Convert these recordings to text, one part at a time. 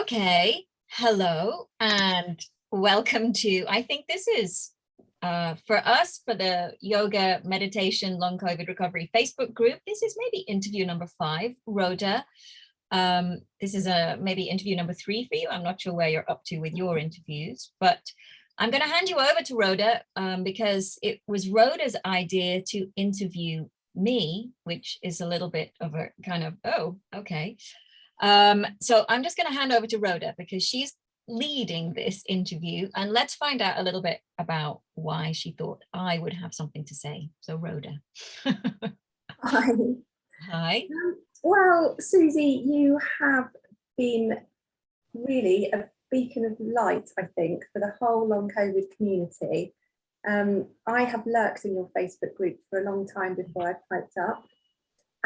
Okay, hello and welcome to, I think this is for us, for the yoga meditation long COVID recovery Facebook group, this is maybe interview number 5, Rhoda. This is maybe interview number 3 for you. I'm not sure where you're up to with your interviews, but I'm going to hand you over to Rhoda because it was Rhoda's idea to interview me, which is a little bit of a kind of, oh, okay. So I'm just going to hand over to Rhoda because she's leading this interview, and let's find out a little bit about why she thought I would have something to say. So Rhoda. Hi. Hi. Well, Suzy, you have been really a beacon of light, I think, for the whole long COVID community. I have lurked in your Facebook group for a long time before I piped up.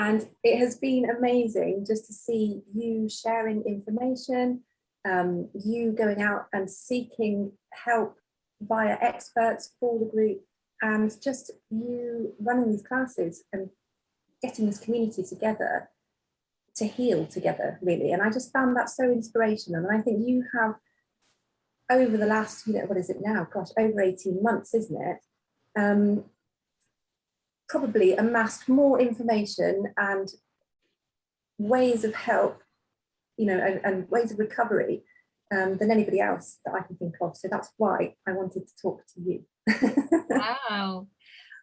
And it has been amazing just to see you sharing information, you going out and seeking help via experts for the group, and just you running these classes and getting this community together to heal together, really. And I just found that so inspirational. And I think you have, over the last, what is it now? Gosh, over 18 months, isn't it? Probably amassed more information and ways of help, and ways of recovery than anybody else that I can think of. So that's why I wanted to talk to you. Wow.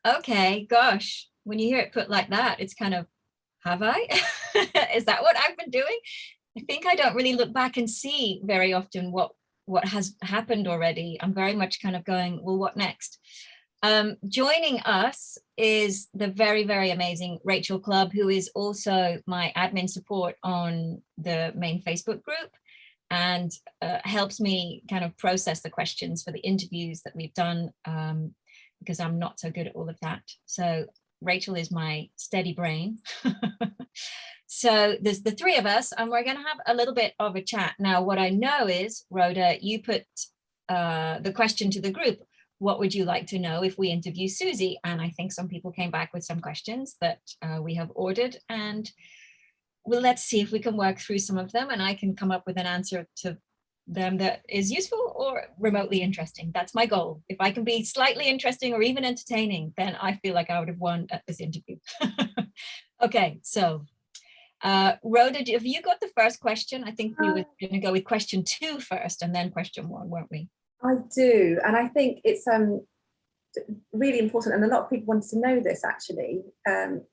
Okay, gosh, when you hear it put like that, it's kind of, have I? Is that what I've been doing? I think I don't really look back and see very often what has happened already. I'm very much kind of going, well, what next? Joining us is the very, very amazing Rachel Clubb, who is also my admin support on the main Facebook group and helps me kind of process the questions for the interviews that we've done because I'm not so good at all of that. So Rachel is my steady brain. So there's the 3 of us, and we're going to have a little bit of a chat. Now, what I know is, Rhoda, you put the question to the group, what would you like to know if we interview Suzy? And I think some people came back with some questions that we have ordered, and well, let's see if we can work through some of them and I can come up with an answer to them that is useful or remotely interesting. That's my goal. If I can be slightly interesting or even entertaining, then I feel like I would have won at this interview. Okay, so Rhoda, have you got the first question? I think we were going to go with question 2 first and then question 1, weren't we? I do, and I think it's really important, and a lot of people wanted to know this actually,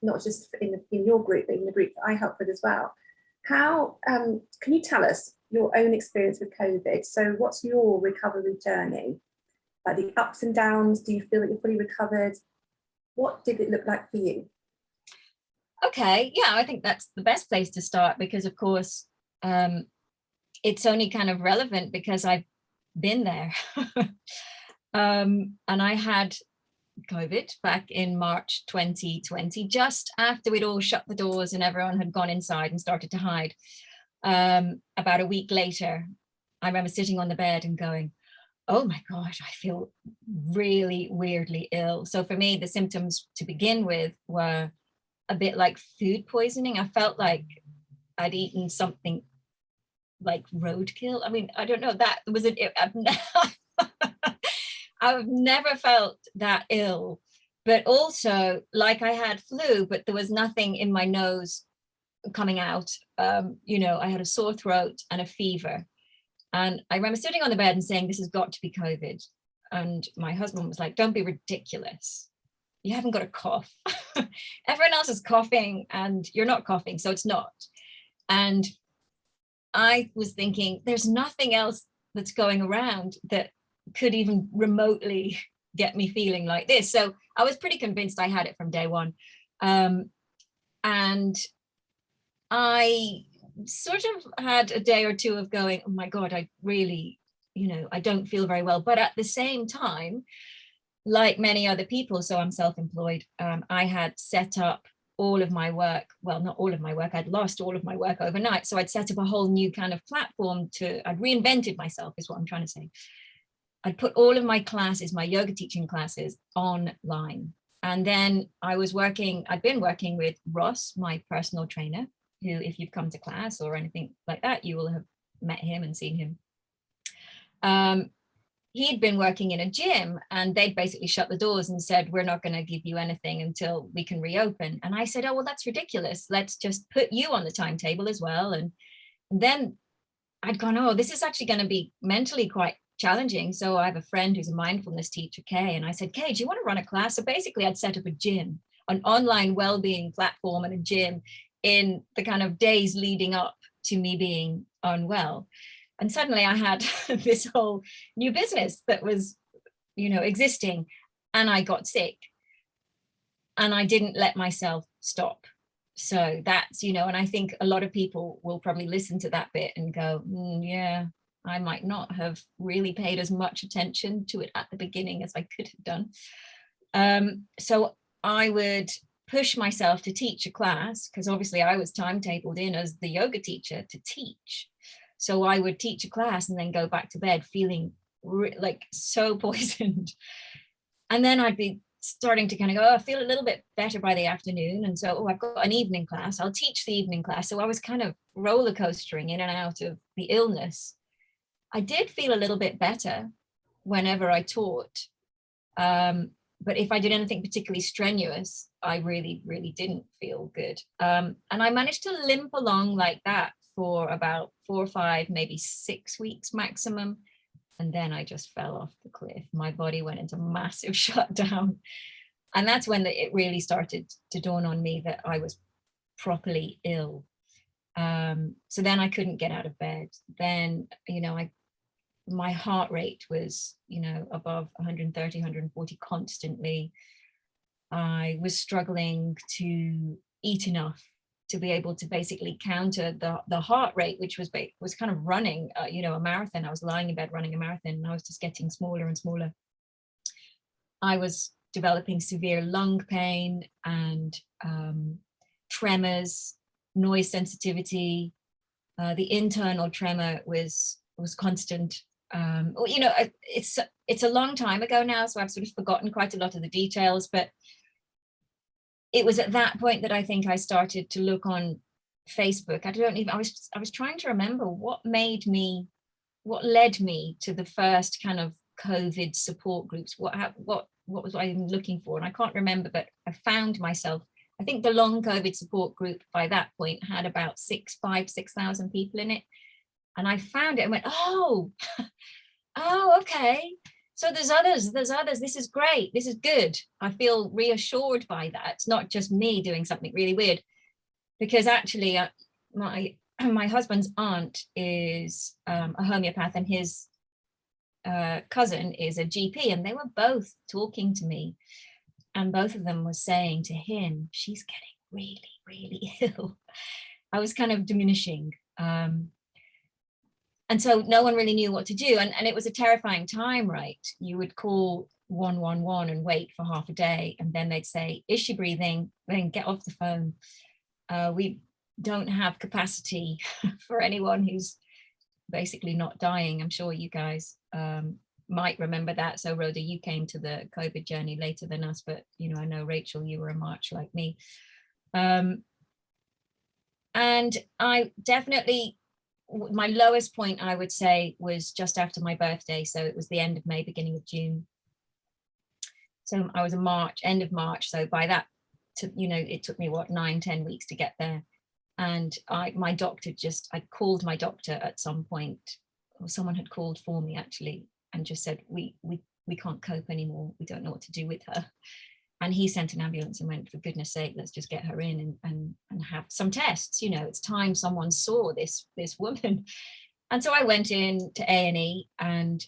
not just in your group, but in the group that I help with as well. How can you tell us your own experience with COVID? So what's your recovery journey? Like the ups and downs, do you feel that you're fully recovered? What did it look like for you? Okay, yeah, I think that's the best place to start because, of course, it's only kind of relevant because I've been there. And I had COVID back in March 2020, just after we'd all shut the doors and everyone had gone inside and started to hide. About a week later, I remember sitting on the bed and going, oh my gosh, I feel really weirdly ill. So for me, the symptoms to begin with were a bit like food poisoning. I felt like I'd eaten something like roadkill. I mean, I don't know, that was it. I've never felt that ill, but also like I had flu, but there was nothing in my nose coming out. I had a sore throat and a fever. And I remember sitting on the bed and saying, this has got to be COVID. And my husband was like, don't be ridiculous. You haven't got a cough. Everyone else is coughing and you're not coughing, so it's not. And I was thinking, there's nothing else that's going around that could even remotely get me feeling like this. So I was pretty convinced I had it from day one. And I sort of had a day or two of going, oh my God, I really, I don't feel very well. But at the same time, like many other people, so I'm self-employed, I had set up all of my work, well, not all of my work, I'd lost all of my work overnight. So I'd set up a whole new kind of platform I'd reinvented myself is what I'm trying to say. I'd put all of my classes, my yoga teaching classes, online. And then I'd been working with Ross, my personal trainer, who, if you've come to class or anything like that, you will have met him and seen him. He'd been working in a gym and they'd basically shut the doors and said, we're not going to give you anything until we can reopen. And I said, oh, well, that's ridiculous. Let's just put you on the timetable as well. And then I'd gone, oh, this is actually going to be mentally quite challenging. So I have a friend who's a mindfulness teacher, Kay, and I said, Kay, do you want to run a class? So basically I'd set up a gym, an online well-being platform and a gym in the kind of days leading up to me being unwell. And suddenly I had this whole new business that was, existing, and I got sick and I didn't let myself stop. So that's, and I think a lot of people will probably listen to that bit and go, yeah, I might not have really paid as much attention to it at the beginning as I could have done. So I would push myself to teach a class, because obviously I was timetabled in as the yoga teacher to teach. So I would teach a class and then go back to bed feeling like so poisoned. And then I'd be starting to kind of go, I feel a little bit better by the afternoon. And so, I've got an evening class, I'll teach the evening class. So I was kind of roller coastering in and out of the illness. I did feel a little bit better whenever I taught. But if I did anything particularly strenuous, I really, really didn't feel good. And I managed to limp along like that for about 4 or 5, maybe 6 weeks maximum. And then I just fell off the cliff. My body went into massive shutdown. And that's when it really started to dawn on me that I was properly ill. So then I couldn't get out of bed. Then, my heart rate was, above 130, 140 constantly. I was struggling to eat enough to be able to basically counter the heart rate, which was kind of running, a marathon. I was lying in bed running a marathon, and I was just getting smaller and smaller. I was developing severe lung pain and tremors, noise sensitivity. The internal tremor was constant. It's a long time ago now, so I've sort of forgotten quite a lot of the details, but it was at that point that I think I started to look on Facebook. I was trying to remember what led me to the first kind of COVID support groups. What was I even looking for? And I can't remember, but I found myself, I think the long COVID support group by that point had about 6,000 people in it. And I found it and went, oh, okay. So there's others, this is great, this is good. I feel reassured by that. It's not just me doing something really weird, because actually my husband's aunt is a homeopath, and his cousin is a GP, and they were both talking to me, and both of them were saying to him, she's getting really, really ill. I was kind of diminishing. And so no one really knew what to do. And it was a terrifying time, right? You would call 111 and wait for half a day. And then they'd say, is she breathing? Then get off the phone. We don't have capacity for anyone who's basically not dying. I'm sure you guys might remember that. So Rhoda, you came to the COVID journey later than us, but I know Rachel, you were a March like me. And I definitely, my lowest point, I would say, was just after my birthday. So it was the end of May, beginning of June. So I was end of March. So by that, it took me 9-10 weeks to get there. And I called my doctor at some point, or someone had called for me actually, and just said, we can't cope anymore. We don't know what to do with her. And he sent an ambulance and went, for goodness sake, let's just get her in and have some tests. It's time someone saw this woman. And so I went in to A&E, and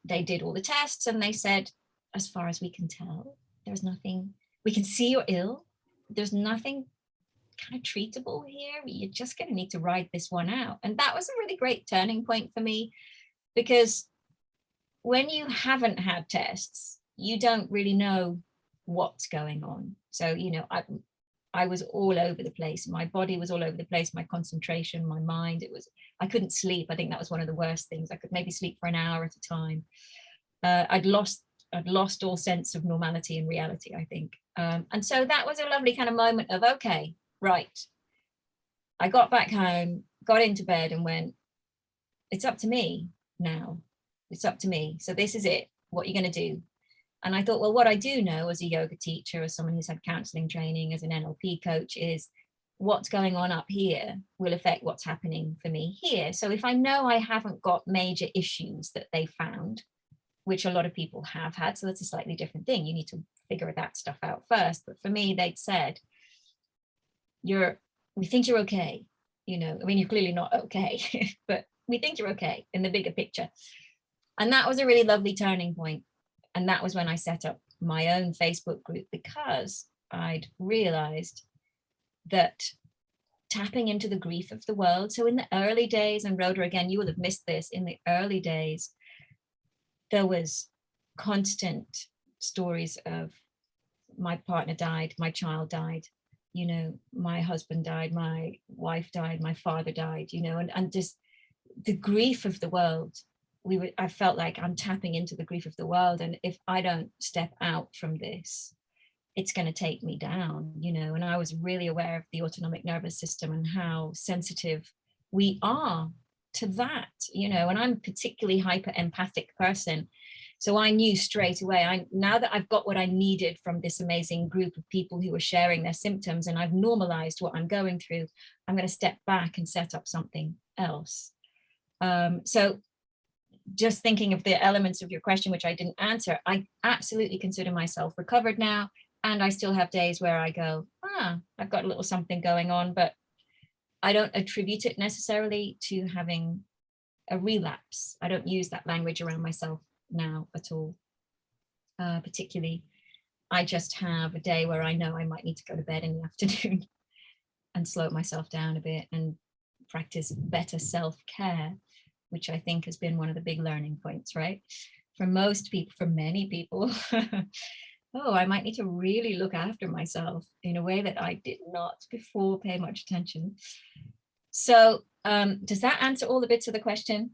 they did all the tests, and they said, as far as we can tell, there's nothing, we can see you're ill. There's nothing kind of treatable here. You're just going to need to ride this one out. And that was a really great turning point for me, because when you haven't had tests, you don't really know what's going on. So I was all over the place. My body was all over the place. My concentration, my mind, I couldn't sleep. I think that was one of the worst things. I could maybe sleep for an hour at a time. I'd lost all sense of normality and reality, I think. And so that was a lovely kind of moment of, okay, right. I got back home, got into bed, and went, it's up to me now. It's up to me. So this is it. What you're going to do. And I thought, well, what I do know as a yoga teacher, as someone who's had counseling training, as an NLP coach, is what's going on up here will affect what's happening for me here. So if I know I haven't got major issues that they found, which a lot of people have had, so that's a slightly different thing. You need to figure that stuff out first. But for me, they'd said, we think you're okay. You know, I mean, you're clearly not okay, but we think you're okay in the bigger picture. And that was a really lovely turning point. And that was when I set up my own Facebook group, because I'd realized that tapping into the grief of the world. So in the early days, and Rhoda, again, you will have missed this, in the early days, there was constant stories of my partner died, my child died, you know, my husband died, my wife died, my father died, you know, and just the grief of the world. I felt like I'm tapping into the grief of the world. And if I don't step out from this, it's going to take me down, you know. And I was really aware of the autonomic nervous system and how sensitive we are to that, you know. And I'm a particularly hyper empathic person. So I knew straight away, now that I've got what I needed from this amazing group of people who were sharing their symptoms, and I've normalized what I'm going through, I'm going to step back and set up something else. So just thinking of the elements of your question, which I didn't answer, I absolutely consider myself recovered now. And I still have days where I go, I've got a little something going on, but I don't attribute it necessarily to having a relapse. I don't use that language around myself now at all. Particularly, I just have a day where I know I might need to go to bed in the afternoon and slow myself down a bit and practice better self-care, which I think has been one of the big learning points, right? For most people, for many people, I might need to really look after myself in a way that I did not before pay much attention. So does that answer all the bits of the question?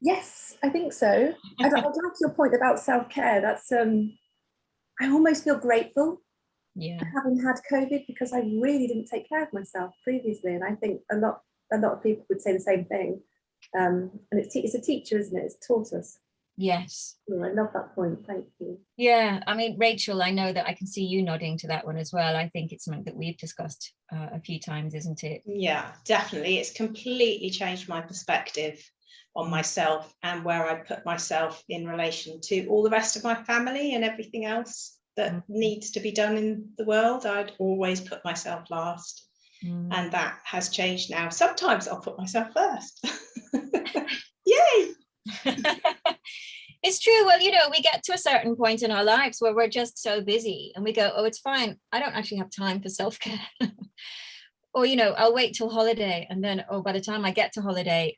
Yes, I think so. I'd like your point about self-care. That's I almost feel grateful for having had COVID, because I really didn't take care of myself previously, and I think a lot of people would say the same thing. And it's a teacher, isn't it? It's taught us. Yes. Oh, I love that point. Thank you. Yeah, I mean, Rachel, I know that I can see you nodding to that one as well. I think it's something that we've discussed a few times, isn't it? Yeah, definitely. It's completely changed my perspective on myself and where I put myself in relation to all the rest of my family and everything else that needs to be done in the world. I'd always put myself last. And that has changed now. Sometimes I'll put myself first. Yay! It's true. Well, you know, we get to a certain point in our lives where we're just so busy and we go, oh, it's fine. I don't actually have time for self-care. Or, you know, I'll wait till holiday, and then, by the time I get to holiday,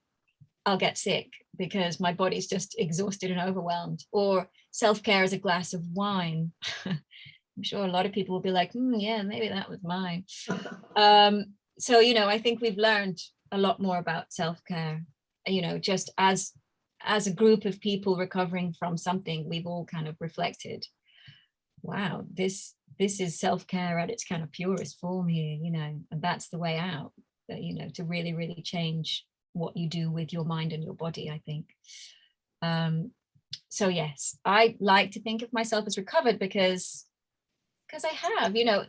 I'll get sick because my body's just exhausted and overwhelmed. Or self-care is a glass of wine. I'm sure a lot of people will be like, yeah, maybe that was mine. So, you know, I think we've learned a lot more about self-care, you know, just as a group of people recovering from something. We've all kind of reflected, wow, this is self-care at its kind of purest form here, you know, and that's the way out, you know, to really, really change what you do with your mind and your body, I think. So yes, I like to think of myself as recovered because I have, you know,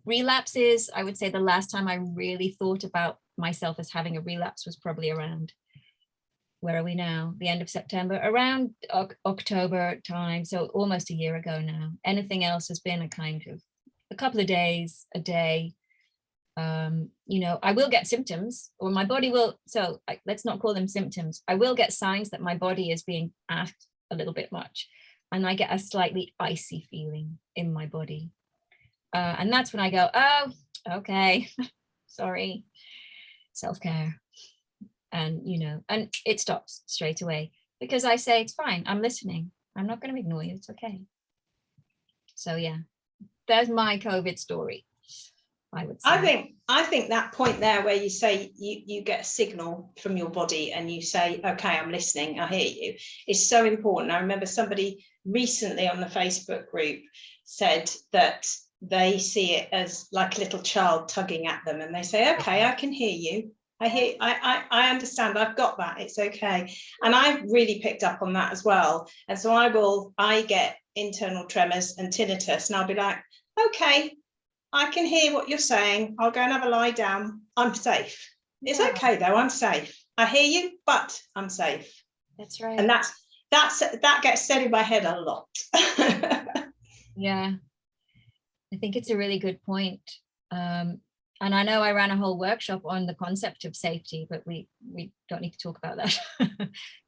relapses, I would say the last time I really thought about myself as having a relapse was probably around, where are we now? The end of September, around October time. So almost a year ago now. Anything else has been a kind of a couple of days, a day. You know, I will get symptoms, or my body will, let's not call them symptoms. I will get signs that my body is being asked a little bit much. And I get a slightly icy feeling in my body. And that's when I go, oh, okay, sorry, self-care. And, you know, and it stops straight away because I say, it's fine, I'm listening. I'm not going to ignore you. It's okay. So, yeah, there's my COVID story, I would say. I think that point there where you say you get a signal from your body and you say, okay, I'm listening, I hear you, is so important. I remember somebody recently on the Facebook group said that they see it as like a little child tugging at them, and they say, okay, I can hear you, I hear, I understand, I've got that, it's okay. And I've really picked up on that as well. And so I get internal tremors and tinnitus, and I'll be like, okay, I can hear what you're saying. I'll go and have a lie down. I'm safe. It's okay though, I'm safe. I hear you, but I'm safe. That's right. And that gets said in my head a lot. Yeah, I think it's a really good point. And I know I ran a whole workshop on the concept of safety, but we don't need to talk about that.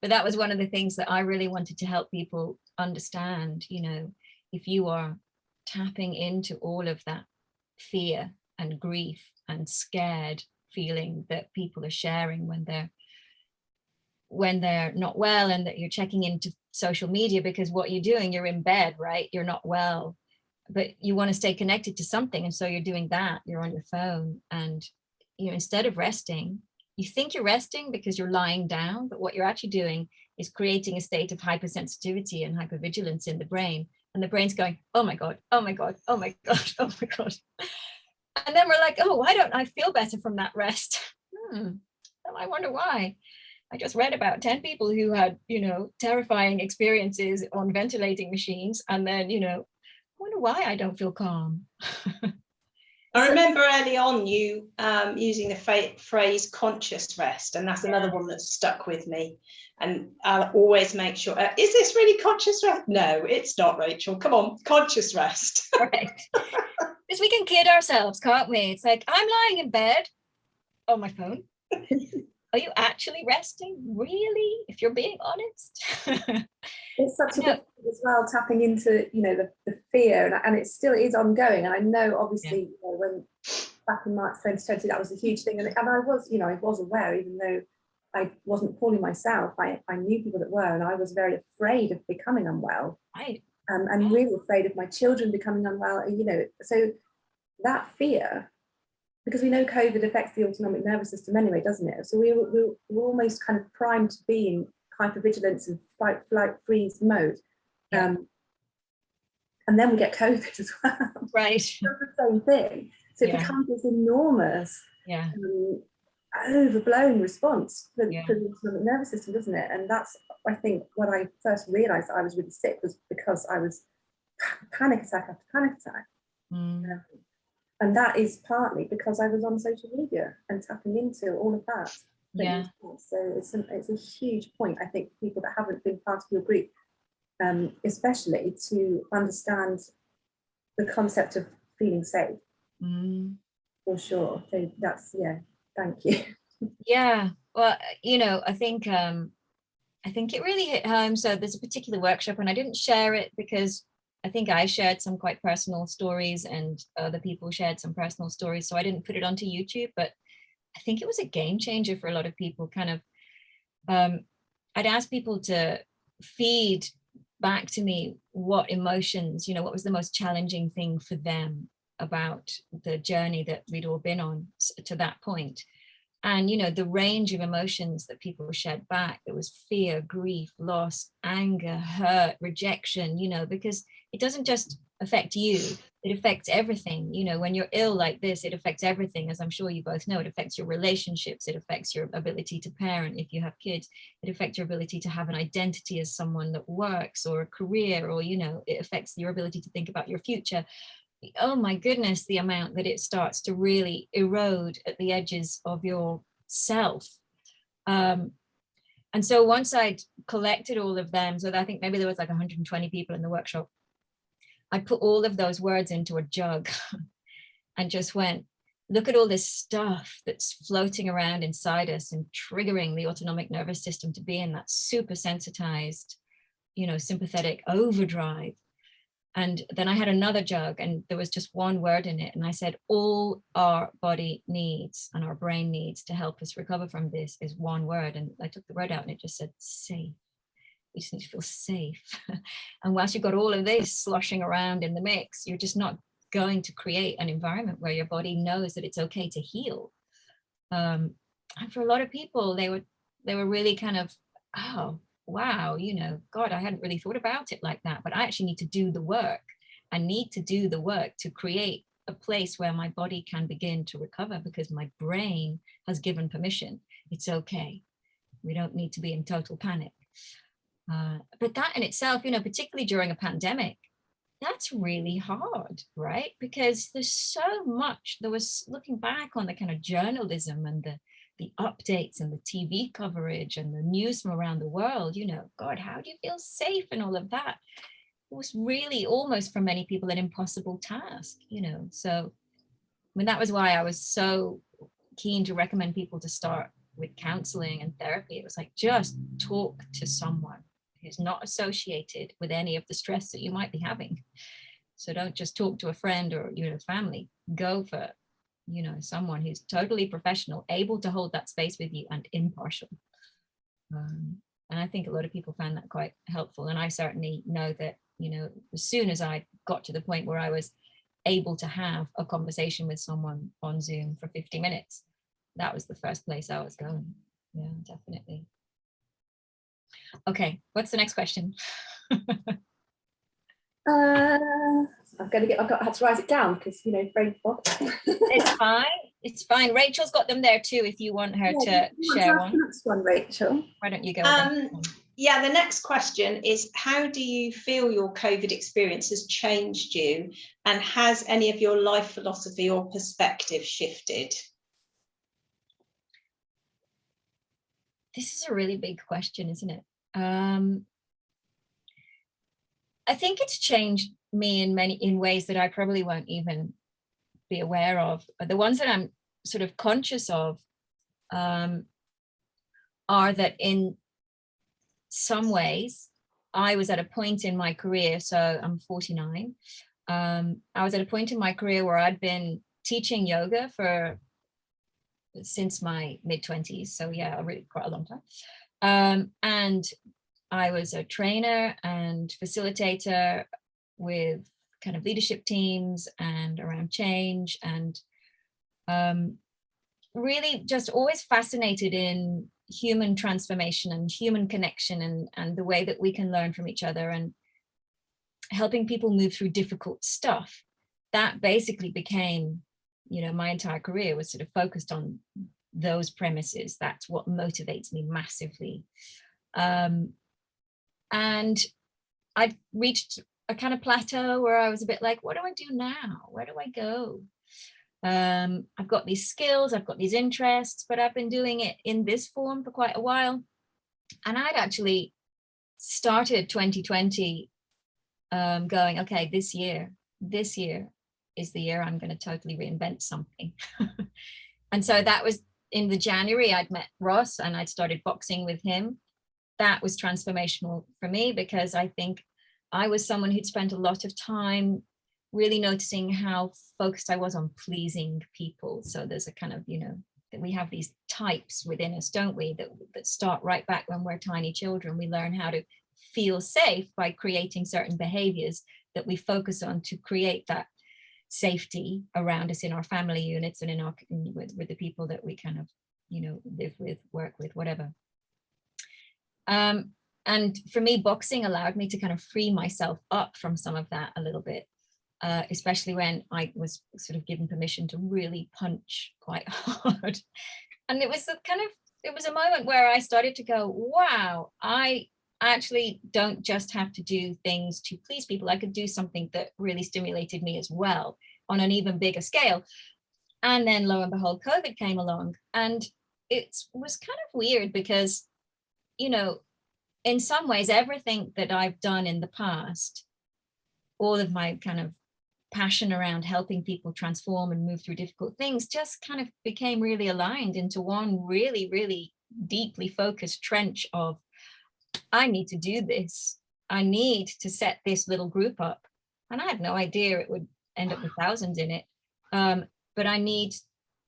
But that was one of the things that I really wanted to help people understand. You know, if you are tapping into all of that fear and grief and scared feeling that people are sharing when they're not well, and that you're checking into social media because what you're doing, you're in bed, right? You're not well, but you want to stay connected to something, and so you're doing that. You're on your phone, and you know, instead of resting, you think you're resting because you're lying down, but what you're actually doing is creating a state of hypersensitivity and hypervigilance in the brain, and the brain's going, oh my god, oh my god, oh my god, oh my god. And then we're like, oh, why don't I feel better from that rest? I wonder why. I just read about 10 people who had, you know, terrifying experiences on ventilating machines, and then, you know, I wonder why I don't feel calm. I remember early on you using the phrase conscious rest, and that's another one that's stuck with me. And I'll always make sure, is this really conscious rest? No, it's not, Rachel. Come on, conscious rest. Right. Because we can kid ourselves, can't we? It's like, I'm lying in bed on my phone. Are you actually resting? Really? If you're being honest? It's such a good thing as well, tapping into, you know, the fear, and it still is ongoing. And I know, obviously, you know, when back in March 2020, that was a huge thing, and I was, you know, I was aware, even though I wasn't poorly myself. I knew people that were, and I was very afraid of becoming unwell, right? And really afraid of my children becoming unwell. You know, so that fear, because we know COVID affects the autonomic nervous system anyway, doesn't it? So we're almost kind of primed to be in hypervigilance and fight, flight, freeze mode. And then we get COVID as well. Right. It's the same thing. So it becomes this enormous, overblown response for the autonomic nervous system, doesn't it? And that's, I think, when I first realised that I was really sick was because I was panic attack after panic attack. And that is partly because I was on social media and tapping into all of that. So it's a huge point, I think, for people that haven't been part of your group, especially to understand the concept of feeling safe. For sure. So that's, thank you. Yeah, well, you know, I think it really hit home. So there's a particular workshop, and I didn't share it because I think I shared some quite personal stories, and other people shared some personal stories, so I didn't put it onto YouTube. But I think it was a game changer for a lot of people. Kind of, I'd ask people to feed back to me what emotions, you know, what was the most challenging thing for them about the journey that we'd all been on to that point. And, you know, the range of emotions that people shared back, there was fear, grief, loss, anger, hurt, rejection, you know, because it doesn't just affect you, it affects everything. You know, when you're ill like this, it affects everything, as I'm sure you both know. It affects your relationships, it affects your ability to parent if you have kids, it affects your ability to have an identity as someone that works, or a career, or, you know, it affects your ability to think about your future. Oh my goodness, the amount that it starts to really erode at the edges of your self. And so once I'd collected all of them, so I think maybe there was like 120 people in the workshop, I put all of those words into a jug and just went, look at all this stuff that's floating around inside us and triggering the autonomic nervous system to be in that super sensitized, you know, sympathetic overdrive. And then I had another jug, and there was just one word in it. And I said, all our body needs and our brain needs to help us recover from this is one word. And I took the word out, and it just said safe. We just need to feel safe. And whilst you've got all of this sloshing around in the mix, you're just not going to create an environment where your body knows that it's okay to heal. And for a lot of people, they were really kind of, oh, wow, you know, God, I hadn't really thought about it like that, but I actually need to do the work. I need to do the work to create a place where my body can begin to recover because my brain has given permission. It's okay. We don't need to be in total panic. But that in itself, particularly during a pandemic, that's really hard, right? Because there's so much. There was, looking back on the kind of journalism and the updates and the TV coverage and the news from around the world, God, how do you feel safe and all of that? It was really almost for many people an impossible task, So, that was why I was so keen to recommend people to start with counseling and therapy. It was like, just talk to someone who's not associated with any of the stress that you might be having. So don't just talk to a friend or family. Go for someone who's totally professional, able to hold that space with you and impartial. And I think a lot of people found that quite helpful. And I certainly know that as soon as I got to the point where I was able to have a conversation with someone on Zoom for 50 minutes, that was the first place I was going. Yeah, definitely. Okay, what's the next question? I've got to write it down because brain fog. It's fine. It's fine. Rachel's got them there too. If you want her to share one. The next one, Rachel. Why don't you go? Yeah, the next question is, how do you feel your COVID experience has changed you, and has any of your life philosophy or perspective shifted? This is a really big question, isn't it? I think it's changed me in ways that I probably won't even be aware of. The ones that I'm sort of conscious of are that in some ways I was at a point in my career, so I'm 49. I was at a point in my career where I'd been teaching yoga since my mid-20s. So yeah, really quite a long time. And I was a trainer and facilitator with kind of leadership teams and around change, and really just always fascinated in human transformation and human connection and the way that we can learn from each other and helping people move through difficult stuff. That basically became, my entire career was sort of focused on those premises. That's what motivates me massively. And I reached a kind of plateau where I was a bit like, what do I do now? Where do I go? I've got these skills, I've got these interests, but I've been doing it in this form for quite a while. And I'd actually started 2020 going, okay, this year is the year I'm going to totally reinvent something. And so that was in the January, I'd met Ross and I'd started boxing with him. That was transformational for me because I think I was someone who'd spent a lot of time really noticing how focused I was on pleasing people. So there's a kind of, that we have these types within us, don't we, that start right back when we're tiny children. We learn how to feel safe by creating certain behaviors that we focus on to create that safety around us in our family units and with the people that we kind of, live with, work with, whatever. And for me, boxing allowed me to kind of free myself up from some of that a little bit, especially when I was sort of given permission to really punch quite hard. And it was a moment where I started to go, wow, I actually don't just have to do things to please people. I could do something that really stimulated me as well on an even bigger scale. And then lo and behold, COVID came along, and it was kind of weird because, in some ways, everything that I've done in the past, all of my kind of passion around helping people transform and move through difficult things just kind of became really aligned into one really, really deeply focused trench of, I need to do this. I need to set this little group up. And I had no idea it would end up with thousands in it. But I need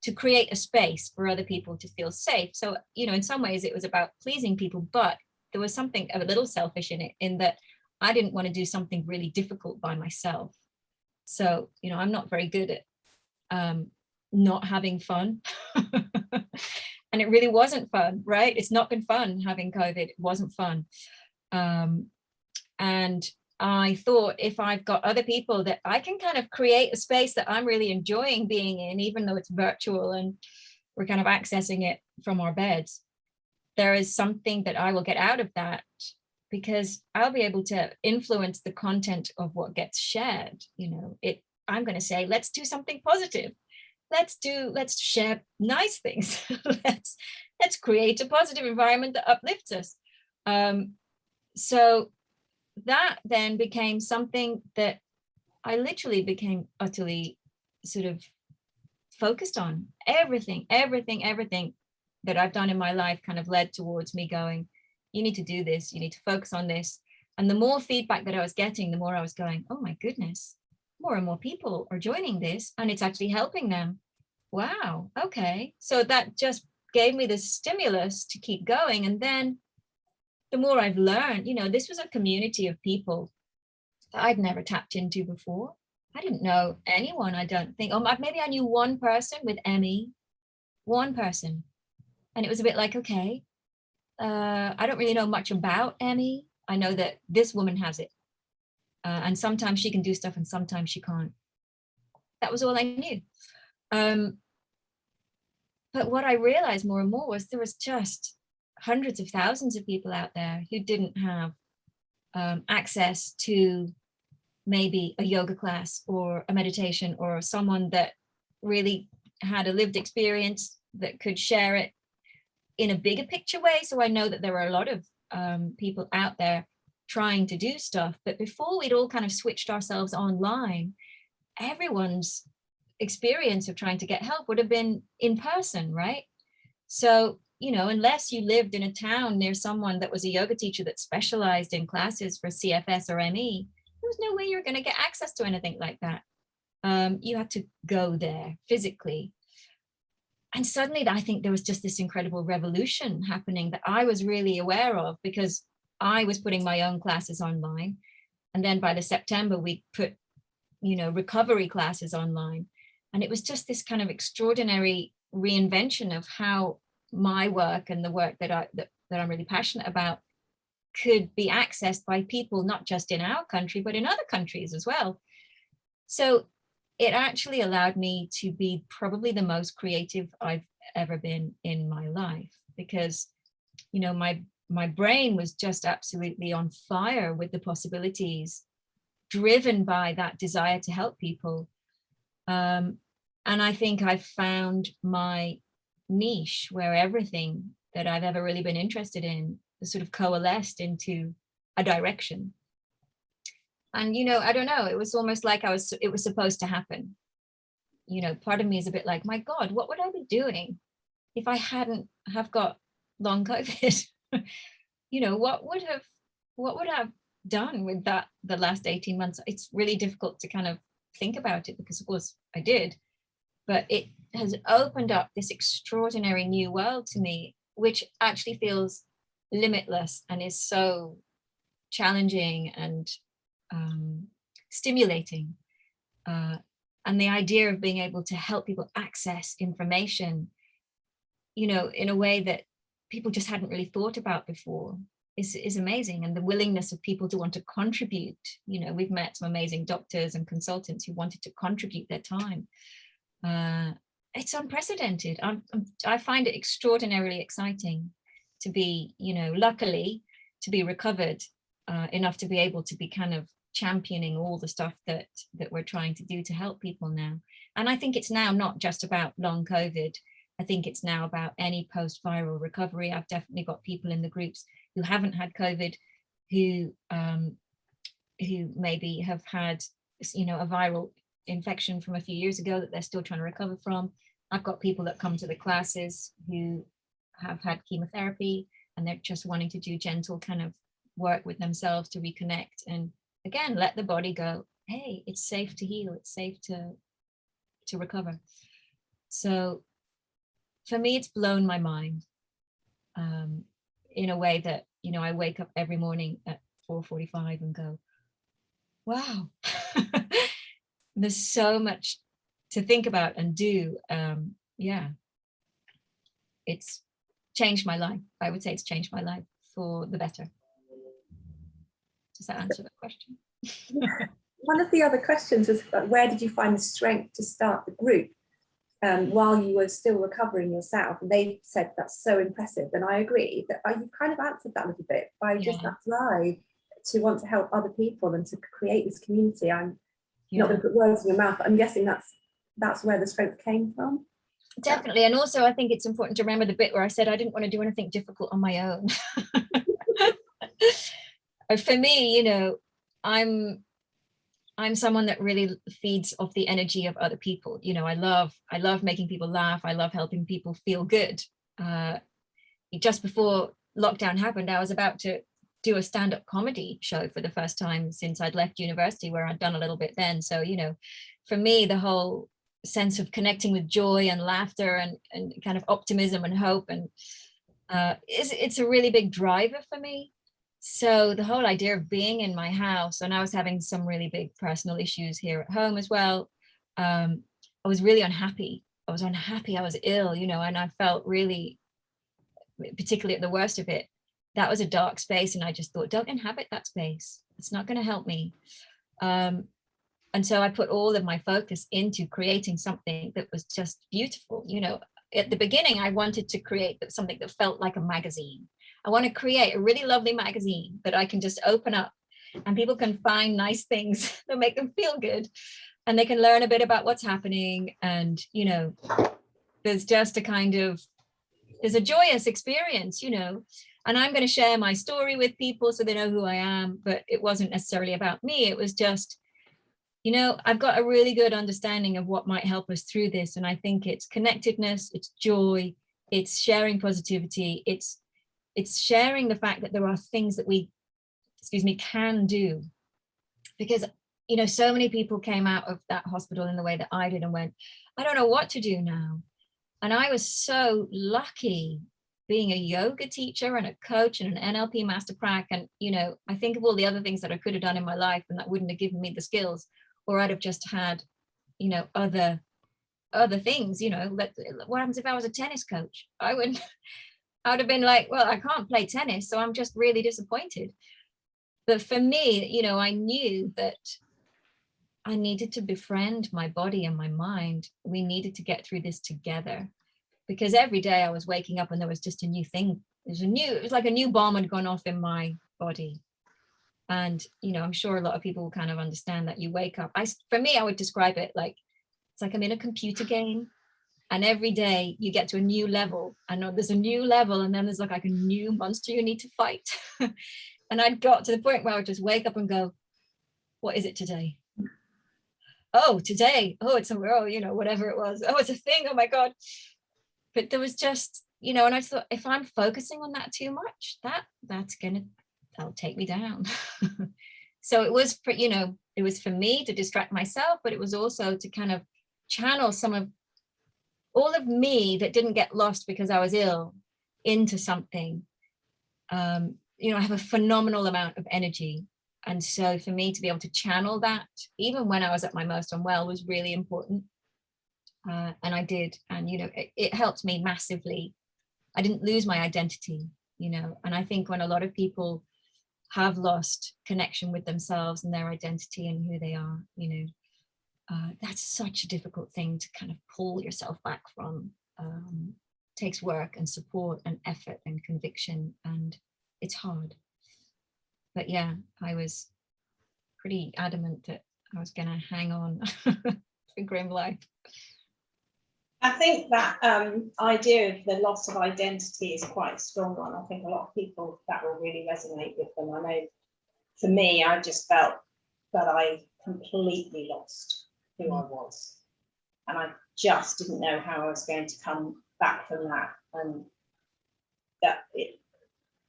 to create a space for other people to feel safe. So, in some ways it was about pleasing people, but there was something a little selfish in it, in that I didn't want to do something really difficult by myself. So, I'm not very good at not having fun. And it really wasn't fun, right? It's not been fun having COVID. It wasn't fun. And I thought, if I've got other people, that I can kind of create a space that I'm really enjoying being in, even though it's virtual and we're kind of accessing it from our beds, there is something that I will get out of that, because I'll be able to influence the content of what gets shared. I'm going to say, let's do something positive. Let's share nice things. let's create a positive environment that uplifts us. So that then became something that I literally became utterly sort of focused on. Everything that I've done in my life kind of led towards me going, you need to do this, you need to focus on this. And the more feedback that I was getting, the more I was going, oh my goodness, more and more people are joining this and it's actually helping them. Wow, okay. So that just gave me the stimulus to keep going. And then the more I've learned, this was a community of people that I'd never tapped into before. I didn't know anyone, I don't think. Maybe I knew one person with ME, one person. And it was a bit like, okay, I don't really know much about ME. I know that this woman has it. And sometimes she can do stuff and sometimes she can't. That was all I knew. But what I realized more and more was there was just hundreds of thousands of people out there who didn't have access to maybe a yoga class or a meditation or someone that really had a lived experience that could share it in a bigger picture way. So I know that there are a lot of people out there trying to do stuff, but before we'd all kind of switched ourselves online, everyone's experience of trying to get help would have been in person, right? So, unless you lived in a town near someone that was a yoga teacher that specialized in classes for CFS or ME, there was no way you were going to get access to anything like that. You had to go there physically. And suddenly I think there was just this incredible revolution happening that I was really aware of, because I was putting my own classes online. And then by the September, we put, recovery classes online. And it was just this kind of extraordinary reinvention of how my work and the work that I'm really passionate about could be accessed by people, not just in our country, but in other countries as well. So it actually allowed me to be probably the most creative I've ever been in my life, because, my brain was just absolutely on fire with the possibilities, driven by that desire to help people. And I think I've found my niche where everything that I've ever really been interested in has sort of coalesced into a direction. And, I don't know, it was almost like it was supposed to happen. Part of me is a bit like, my God, what would I be doing if I hadn't have got long COVID? What would I have done with that, the last 18 months? It's really difficult to kind of think about it, because of course I did, but it has opened up this extraordinary new world to me, which actually feels limitless and is so challenging and stimulating. And the idea of being able to help people access information, in a way that people just hadn't really thought about before is amazing. And the willingness of people to want to contribute, we've met some amazing doctors and consultants who wanted to contribute their time. It's unprecedented. I find it extraordinarily exciting to be, luckily to be recovered enough to be able to be kind of championing all the stuff that we're trying to do to help people now. And I think it's now not just about long COVID. I think it's now about any post-viral recovery. I've definitely got people in the groups who haven't had COVID, who maybe have had, a viral infection from a few years ago that they're still trying to recover from. I've got people that come to the classes who have had chemotherapy and they're just wanting to do gentle kind of work with themselves to reconnect and again let the body go, hey, it's safe to heal, it's safe to recover. So for me, it's blown my mind in a way that, I wake up every morning at 4:45 and go, wow, there's so much to think about and do. Yeah, it's changed my life. I would say it's changed my life for the better. Does that answer the question? One of the other questions was, where did you find the strength to start the group while you were still recovering yourself? And they said that's so impressive. And I agree that you've kind of answered that a little bit by just that drive to want to help other people and to create this community. I'm not going to put words in your mouth, but I'm guessing that's where the strength came from. Definitely. And also I think it's important to remember the bit where I said I didn't want to do anything difficult on my own. For me, you know, I'm someone that really feeds off the energy of other people. You know, I love making people laugh. I love helping people feel good. Just before lockdown happened, I was about to do a stand-up comedy show for the first time since I'd left university, where I'd done a little bit then. So, you know, for me, the whole sense of connecting with joy and laughter and kind of optimism and hope and it's a really big driver for me. So the whole idea of being in my house, and I was having some really big personal issues here at home as well. I was really unhappy. I was ill, you know, and I felt really, particularly at the worst of it, that was a dark space. And I just thought, don't inhabit that space. It's not going to help me. And so I put all of my focus into creating something that was just beautiful. You know, at the beginning, I wanted to create something that felt like a magazine. I want to create a really lovely magazine that I can just open up and people can find nice things that make them feel good. And they can learn a bit about what's happening. And, you know, there's just there's a joyous experience, you know, and I'm going to share my story with people so they know who I am. But it wasn't necessarily about me. It was just, you know, I've got a really good understanding of what might help us through this. And I think it's connectedness, it's joy, it's sharing positivity, it's sharing the fact that there are things that we, can do. Because, you know, so many people came out of that hospital in the way that I did and went, I don't know what to do now. And I was so lucky being a yoga teacher and a coach and an NLP master prac. And, you know, I think of all the other things that I could have done in my life and that wouldn't have given me the skills, or I'd have just had, you know, other things, you know. What happens if I was a tennis coach? I would have been like, well, I can't play tennis, so I'm just really disappointed. But for me, you know, I knew that I needed to befriend my body and my mind. We needed to get through this together, because every day I was waking up and there was just a new thing. It was like a new bomb had gone off in my body. And, you know, I'm sure a lot of people will kind of understand that. You wake up. For me, I would describe it like, it's like I'm in a computer game. And every day you get to a new level. I know there's a new level, and then there's like a new monster you need to fight. And I'd got to the point where I would just wake up and go, what is it today? Oh, today. Oh, it's you know, whatever it was. Oh, it's a thing. Oh my God. But there was just, you know, and I thought, if I'm focusing on that too much, that'll take me down. So it was for, you know, it was for me to distract myself, but it was also to kind of channel some of all of me that didn't get lost because I was ill into something. You know, I have a phenomenal amount of energy. And so for me to be able to channel that, even when I was at my most unwell, was really important. And I did. And, you know, it helped me massively. I didn't lose my identity, you know, and I think when a lot of people have lost connection with themselves and their identity and who they are, you know, that's such a difficult thing to kind of pull yourself back from. Takes work and support and effort and conviction, and it's hard. But yeah, I was pretty adamant that I was going to hang on to grim life. I think that idea of the loss of identity is quite a strong one. I think a lot of people, that will really resonate with them. I know for me, I just felt that I completely lost who I was. And I just didn't know how I was going to come back from that. And that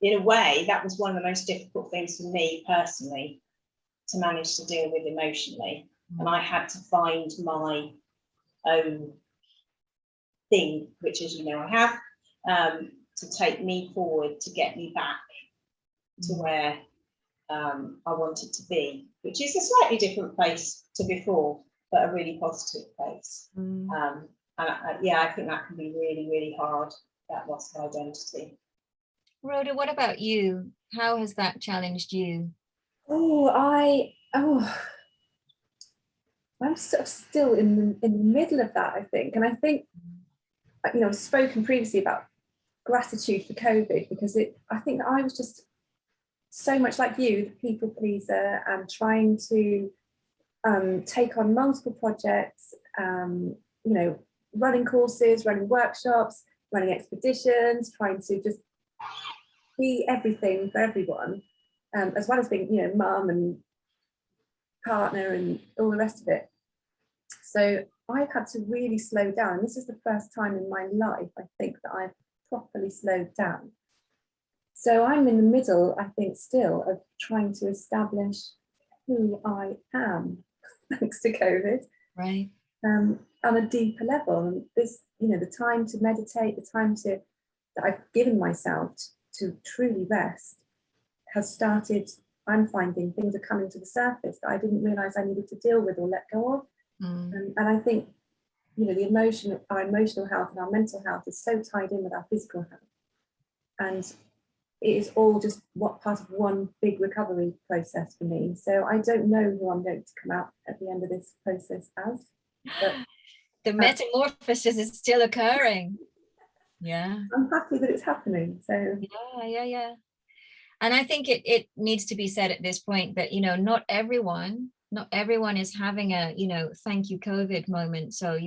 in a way, that was one of the most difficult things for me personally to manage to deal with emotionally. And I had to find my own thing, which, as you know, I have, to take me forward, to get me back to where I wanted to be, which is a slightly different place to before, but a really positive place. And I think that can be really, really hard, that loss of identity. Rhoda, what about you? How has that challenged you? I'm sort of still in the middle of that, I think. And I think, I've spoken previously about gratitude for COVID, because I think that I was just so much like you, the people pleaser, and trying to take on multiple projects, running courses, running workshops, running expeditions, trying to just be everything for everyone, as well as being, mum and partner and all the rest of it. So I've had to really slow down. This is the first time in my life, I think, that I've properly slowed down. So I'm in the middle, I think, still of trying to establish who I am, thanks to COVID, Right. on a deeper level. And this, the time to meditate, the time that I've given myself to truly rest has started. I'm finding things are coming to the surface that I didn't realise I needed to deal with or let go of. And I think, our emotional health and our mental health is so tied in with our physical health. And it is all just part of one big recovery process for me. So I don't know who I'm going to come out at the end of this process as. But the metamorphosis is still occurring. Yeah. I'm happy that it's happening. So Yeah. And I think it needs to be said at this point that, not everyone is having a, thank you COVID moment. So,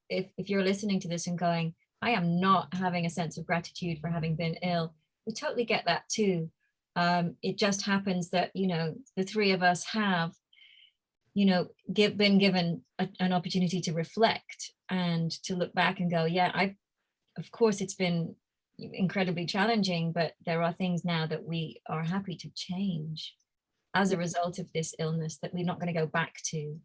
if you're listening to this and going, I am not having a sense of gratitude for having been ill, we totally get that too. It just happens that, the three of us have, been given an opportunity to reflect and to look back and go, yeah, of course it's been incredibly challenging, but there are things now that we are happy to change as a result of this illness that we're not going to go back to.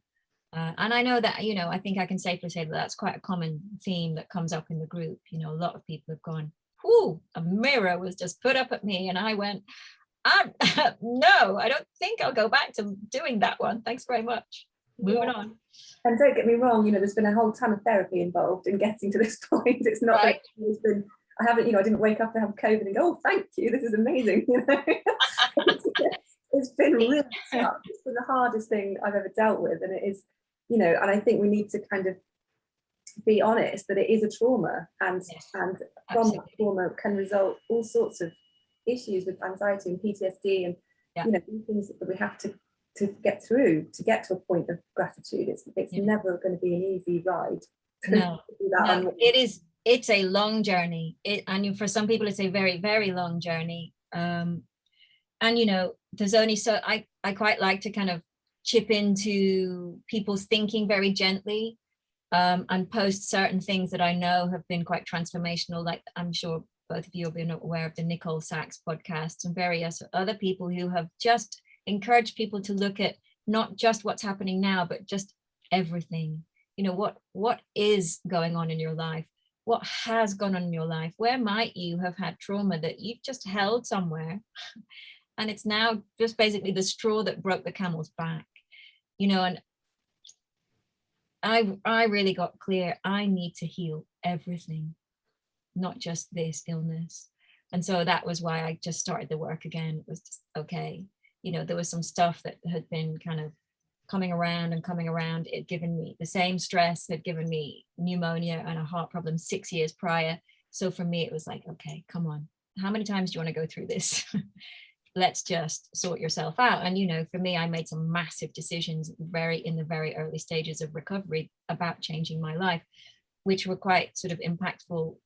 And I know that, I think I can safely say that that's quite a common theme that comes up in the group. A lot of people have gone, whoo, a mirror was just put up at me. And I went, no, I don't think I'll go back to doing that one. Thanks very much. Moving on. And don't get me wrong, there's been a whole ton of therapy involved in getting to this point. It's not right. That it's been, I haven't, I didn't wake up to have COVID and go, oh, thank you, this is amazing. It's been really tough. It's been the hardest thing I've ever dealt with. And it is, and I think we need to kind of be honest that it is a trauma, and from that trauma can result all sorts of issues with anxiety and PTSD and things that we have to get through to get to a point of gratitude. It's never going to be an easy ride. No, it's a long journey. And for some people it's a very, very long journey. And there's only so I quite like to kind of chip into people's thinking very gently, and post certain things that I know have been quite transformational. Like, I'm sure both of you have been aware of the Nicole Sachs podcast and various other people who have just encouraged people to look at not just what's happening now, but just everything. What is going on in your life? What has gone on in your life? Where might you have had trauma that you've just held somewhere? And it's now just basically the straw that broke the camel's back, and I really got clear, I need to heal everything, not just this illness. And so that was why I just started the work again. It was just, okay, there was some stuff that had been kind of coming around. It given me the same stress, had given me pneumonia and a heart problem 6 years prior. So for me, it was like, okay, come on. How many times do you want to go through this? Let's just sort yourself out. And, for me, I made some massive decisions in the very early stages of recovery about changing my life, which were quite sort of impactful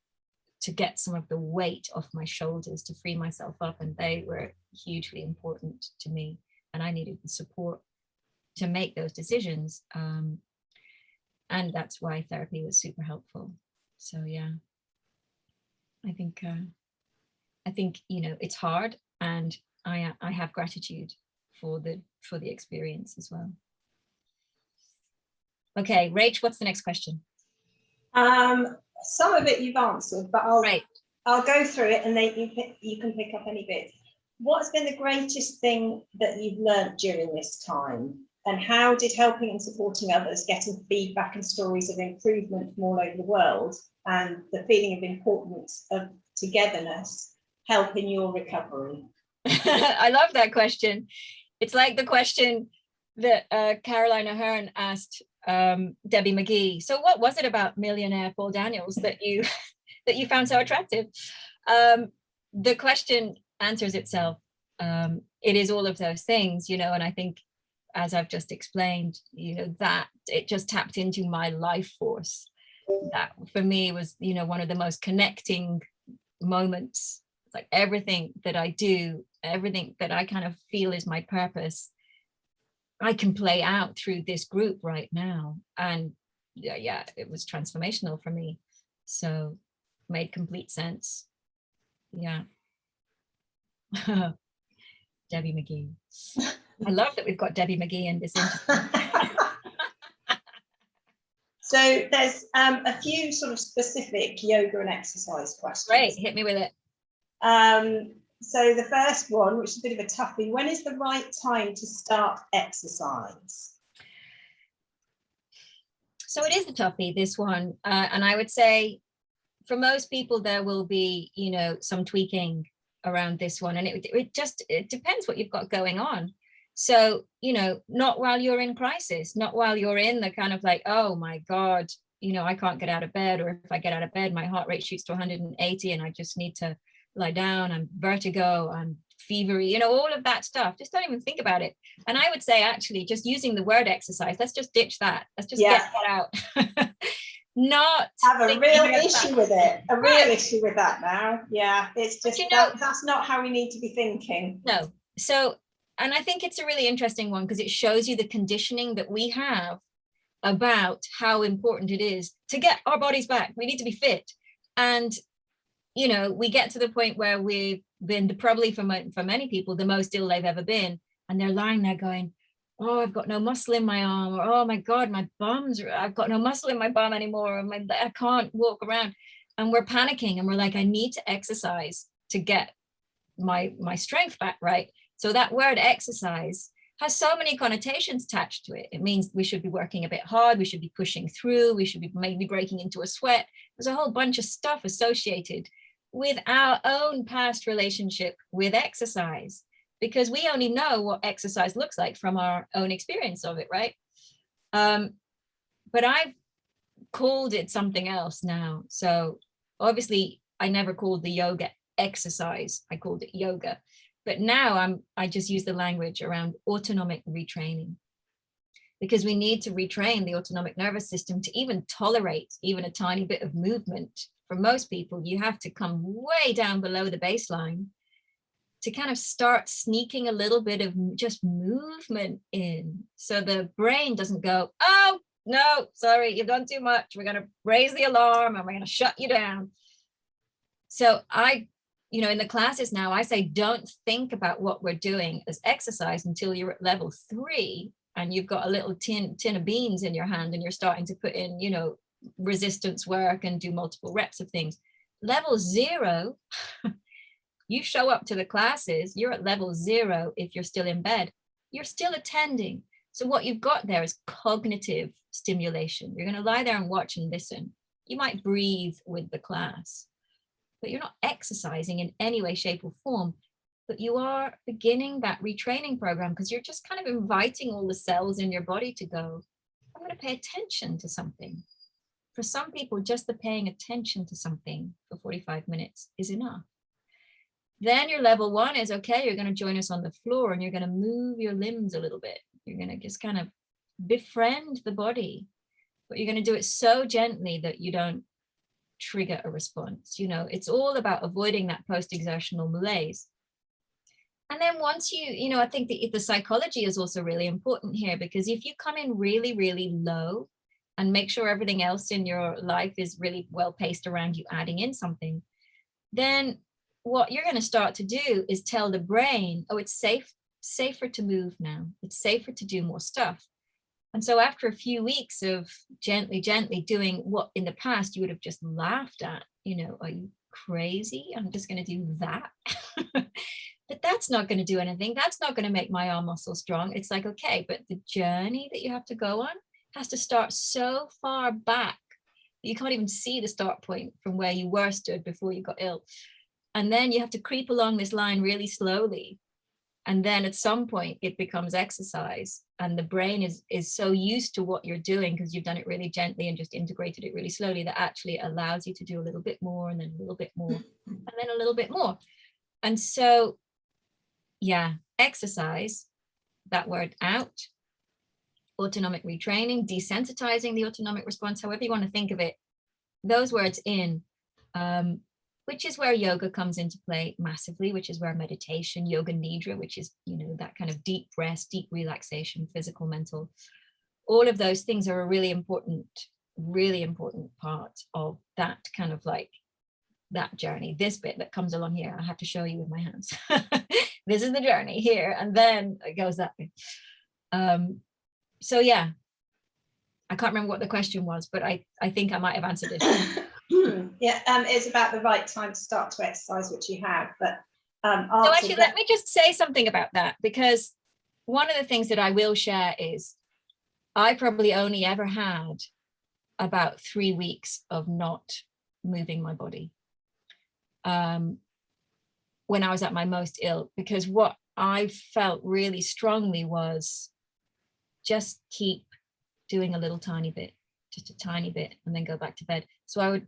to get some of the weight off my shoulders, to free myself up. And they were hugely important to me. And I needed the support to make those decisions. And that's why therapy was super helpful. So, yeah, I think, it's hard, and I have gratitude for the experience as well. Okay, Rach, what's the next question? Some of it you've answered, but I'll go through it, and then you can pick up any bits. What's been the greatest thing that you've learned during this time? And how did helping and supporting others, getting feedback and stories of improvement from all over the world, and the feeling of importance of togetherness help in your recovery? I love that question. It's like the question that Caroline Ahern asked Debbie McGee. So what was it about millionaire Paul Daniels that you that you found so attractive? The question answers itself. It is all of those things, you know, and I think, as I've just explained, you know, that it just tapped into my life force. That for me was, you know, one of the most connecting moments. It's like everything that I do, everything that I kind of feel is my purpose, I can play out through this group right now. And yeah, it was transformational for me. So made complete sense. Yeah. Debbie McGee. I love that we've got Debbie McGee in this interview. So there's a few sort of specific yoga and exercise questions. Great, hit me with it. So the first one, which is a bit of a toughie, when is the right time to start exercise? So it is a toughie, this one. And I would say for most people, there will be, you know, some tweaking around this one. And it depends what you've got going on. So, you know, not while you're in crisis, not while you're in the kind of like, oh my God, you know, I can't get out of bed, or if I get out of bed, my heart rate shoots to 180 and I just need to lie down, I'm vertigo, I'm fevery, you know, all of that stuff. Just don't even think about it. And I would say actually just using the word exercise, let's just ditch that. Let's just get that out. Not have a real issue with it, a real issue with that now. Yeah, it's just, you know, that's not how we need to be thinking. No. So, and I think it's a really interesting one because it shows you the conditioning that we have about how important it is to get our bodies back. We need to be fit. And, you know, we get to the point where we've been probably for many people, the most ill they've ever been. And they're lying there going, oh, I've got no muscle in my arm, or oh my God, my bum's, I've got no muscle in my bum anymore, or I can't walk around. And we're panicking and we're like, I need to exercise to get my strength back, right? So that word exercise has so many connotations attached to it. It means we should be working a bit hard, we should be pushing through, we should be maybe breaking into a sweat. There's a whole bunch of stuff associated with our own past relationship with exercise, because we only know what exercise looks like from our own experience of it, right? But I've called it something else now. So obviously I never called the yoga exercise, I called it yoga. But now I just use the language around autonomic retraining, because we need to retrain the autonomic nervous system to even tolerate even a tiny bit of movement. For most people, you have to come way down below the baseline to kind of start sneaking a little bit of just movement in. So the brain doesn't go, oh, no, sorry, you've done too much. We're going to raise the alarm and we're going to shut you down. So you know, in the classes now, I say, don't think about what we're doing as exercise until you're at level 3 and you've got a little tin of beans in your hand and you're starting to put in, you know, resistance work and do multiple reps of things. Level 0, you show up to the classes, you're at level 0 if you're still in bed, you're still attending. So what you've got there is cognitive stimulation. You're going to lie there and watch and listen. You might breathe with the class, but you're not exercising in any way, shape, or form. But you are beginning that retraining program because you're just kind of inviting all the cells in your body to go, I'm going to pay attention to something. For some people, just the paying attention to something for 45 minutes is enough. Then your level 1 is, okay, you're going to join us on the floor and you're going to move your limbs a little bit. You're going to just kind of befriend the body, but you're going to do it so gently that you don't trigger a response. You know, it's all about avoiding that post-exertional malaise. And then once you know, I think the psychology is also really important here, because if you come in really, really low and make sure everything else in your life is really well paced around you adding in something, then what you're going to start to do is tell the brain, oh, it's safer to move now. It's safer to do more stuff. And so after a few weeks of gently doing what in the past you would have just laughed at, you know, are you crazy? I'm just going to do that. But that's not going to do anything. That's not going to make my arm muscle strong. It's like, okay, but the journey that you have to go on has to start so far back that you can't even see the start point from where you were stood before you got ill. And then you have to creep along this line really slowly And then at some point it becomes exercise, and the brain is so used to what you're doing because you've done it really gently and just integrated it really slowly, that actually it allows you to do a little bit more, and then a little bit more, and then a little bit more. And so, yeah, exercise, that word out, autonomic retraining, desensitizing the autonomic response, however you want to think of it, those words in, which is where yoga comes into play massively, which is where meditation, yoga nidra, which is, you know, that kind of deep rest, deep relaxation, physical, mental, all of those things are a really important part of that kind of like that journey. This bit that comes along here, I have to show you with my hands. This is the journey here, and then it goes that way. So yeah, I can't remember what the question was, but I think I might have answered it. Yeah, it's about the right time to start to exercise, which you have, but so actually let me just say something about that, because one of the things that I will share is I probably only ever had about 3 weeks of not moving my body when I was at my most ill, because what I felt really strongly was just keep doing a little tiny bit, just a tiny bit, and then go back to bed. So I would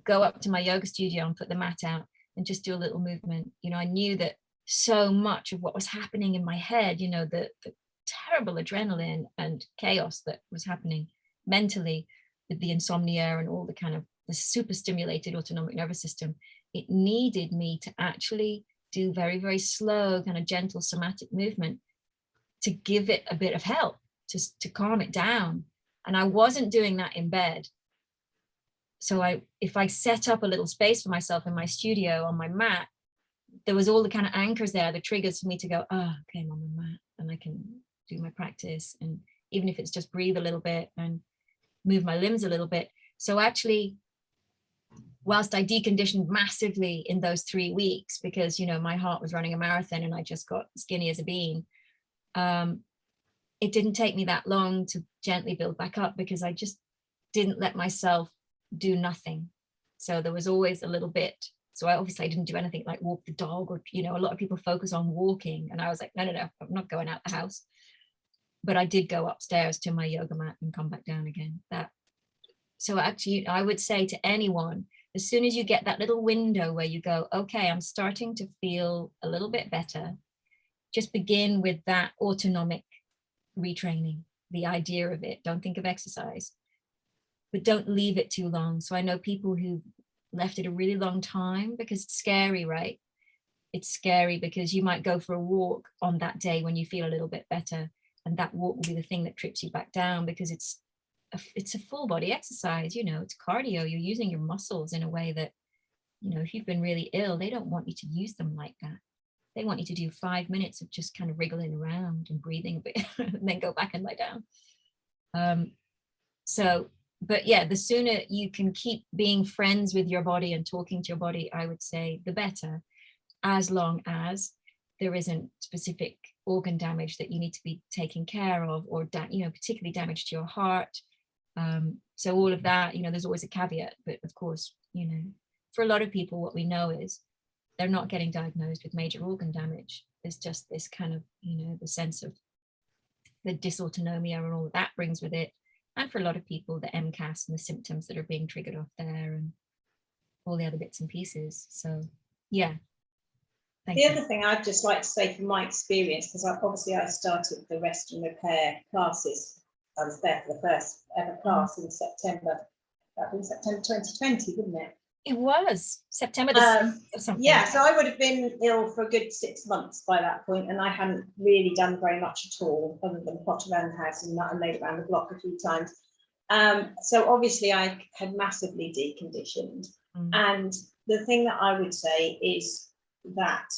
go up to my yoga studio and put the mat out and just do a little movement. You know, I knew that so much of what was happening in my head, you know, the terrible adrenaline and chaos that was happening mentally with the insomnia and all the kind of the super stimulated autonomic nervous system, it needed me to actually do very, very slow, kind of gentle somatic movement to give it a bit of help, to calm it down. And I wasn't doing that in bed. So if I set up a little space for myself in my studio on my mat, there was all the kind of anchors there, the triggers for me to go, oh, okay, I'm on my mat and I can do my practice. And even if it's just breathe a little bit and move my limbs a little bit. So actually, whilst I deconditioned massively in those 3 weeks, because, you know, my heart was running a marathon and I just got skinny as a bean, it didn't take me that long to gently build back up, because I just didn't let myself do nothing. So there was always a little bit. So I didn't do anything like walk the dog, or, you know, a lot of people focus on walking, and I was like, no, I'm not going out the house. But I did go upstairs to my yoga mat and come back down again. So actually, I would say to anyone, as soon as you get that little window where you go, okay, I'm starting to feel a little bit better, just begin with that autonomic retraining, the idea of it. Don't think of exercise, but don't leave it too long. So I know people who left it a really long time because it's scary, right? It's scary because you might go for a walk on that day when you feel a little bit better, and that walk will be the thing that trips you back down, because it's a full body exercise, you know, it's cardio. You're using your muscles in a way that, you know, if you've been really ill, they don't want you to use them like that. They want you to do 5 minutes of just kind of wriggling around and breathing a bit and then go back and lie down. But yeah, the sooner you can keep being friends with your body and talking to your body, I would say the better, as long as there isn't specific organ damage that you need to be taking care of, or you know, particularly damage to your heart. So all of that, you know, there's always a caveat, but of course, you know, for a lot of people, what we know is they're not getting diagnosed with major organ damage. There's just this kind of, you know, the sense of the dysautonomia and all that brings with it. And for a lot of people, the MCAS and the symptoms that are being triggered off there and all the other bits and pieces. So yeah. The other thing I'd just like to say from my experience, because I started the rest and repair classes. I was there for the first ever class in September. That was September 2020, wouldn't it? It was September the 6th or something. Yeah, so I would have been ill for a good 6 months by that point, and I hadn't really done very much at all, other than plot around the house and laid around the block a few times. So obviously I had massively deconditioned. And the thing that I would say is that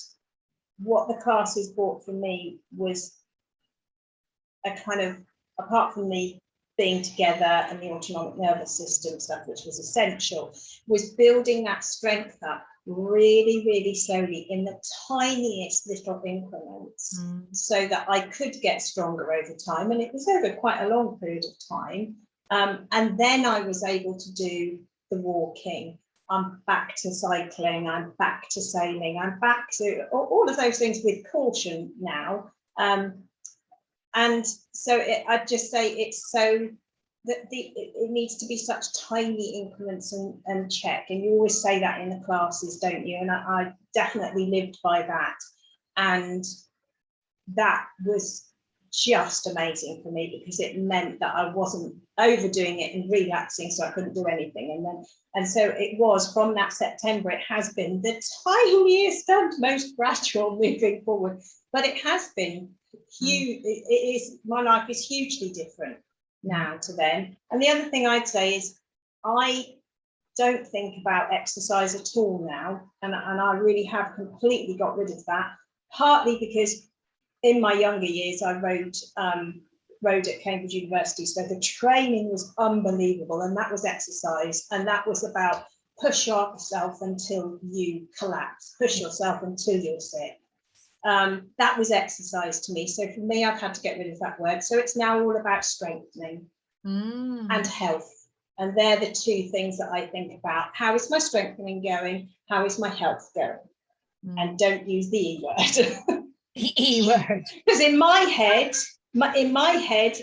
what the classes brought for me was a kind of, apart from the being together and the autonomic nervous system stuff, which was essential, was building that strength up really, really slowly in the tiniest little increments, so that I could get stronger over time. And it was over quite a long period of time. And then I was able to do the walking I'm back to cycling, I'm back to sailing, I'm back to all of those things with caution now. And so I'd just say it's so that it needs to be such tiny increments and check. And you always say that in the classes, don't you? And I definitely lived by that. And that was just amazing for me, because it meant that I wasn't overdoing it and relapsing, so I couldn't do anything. And so it was from that September, it has been the tiniest and most gradual moving forward, but it has been huge. It is, my life is hugely different now to then. And the other thing I'd say is I don't think about exercise at all now, and I really have completely got rid of that, partly because in my younger years I rode at Cambridge University, so the training was unbelievable, and that was exercise, and that was about push yourself until you collapse, push yourself until you're sick. That was exercise to me. So for me, I've had to get rid of that word. So it's now all about strengthening and health. And they're the two things that I think about. How is my strengthening going? How is my health going? And don't use the E word. The E word. Because in my head,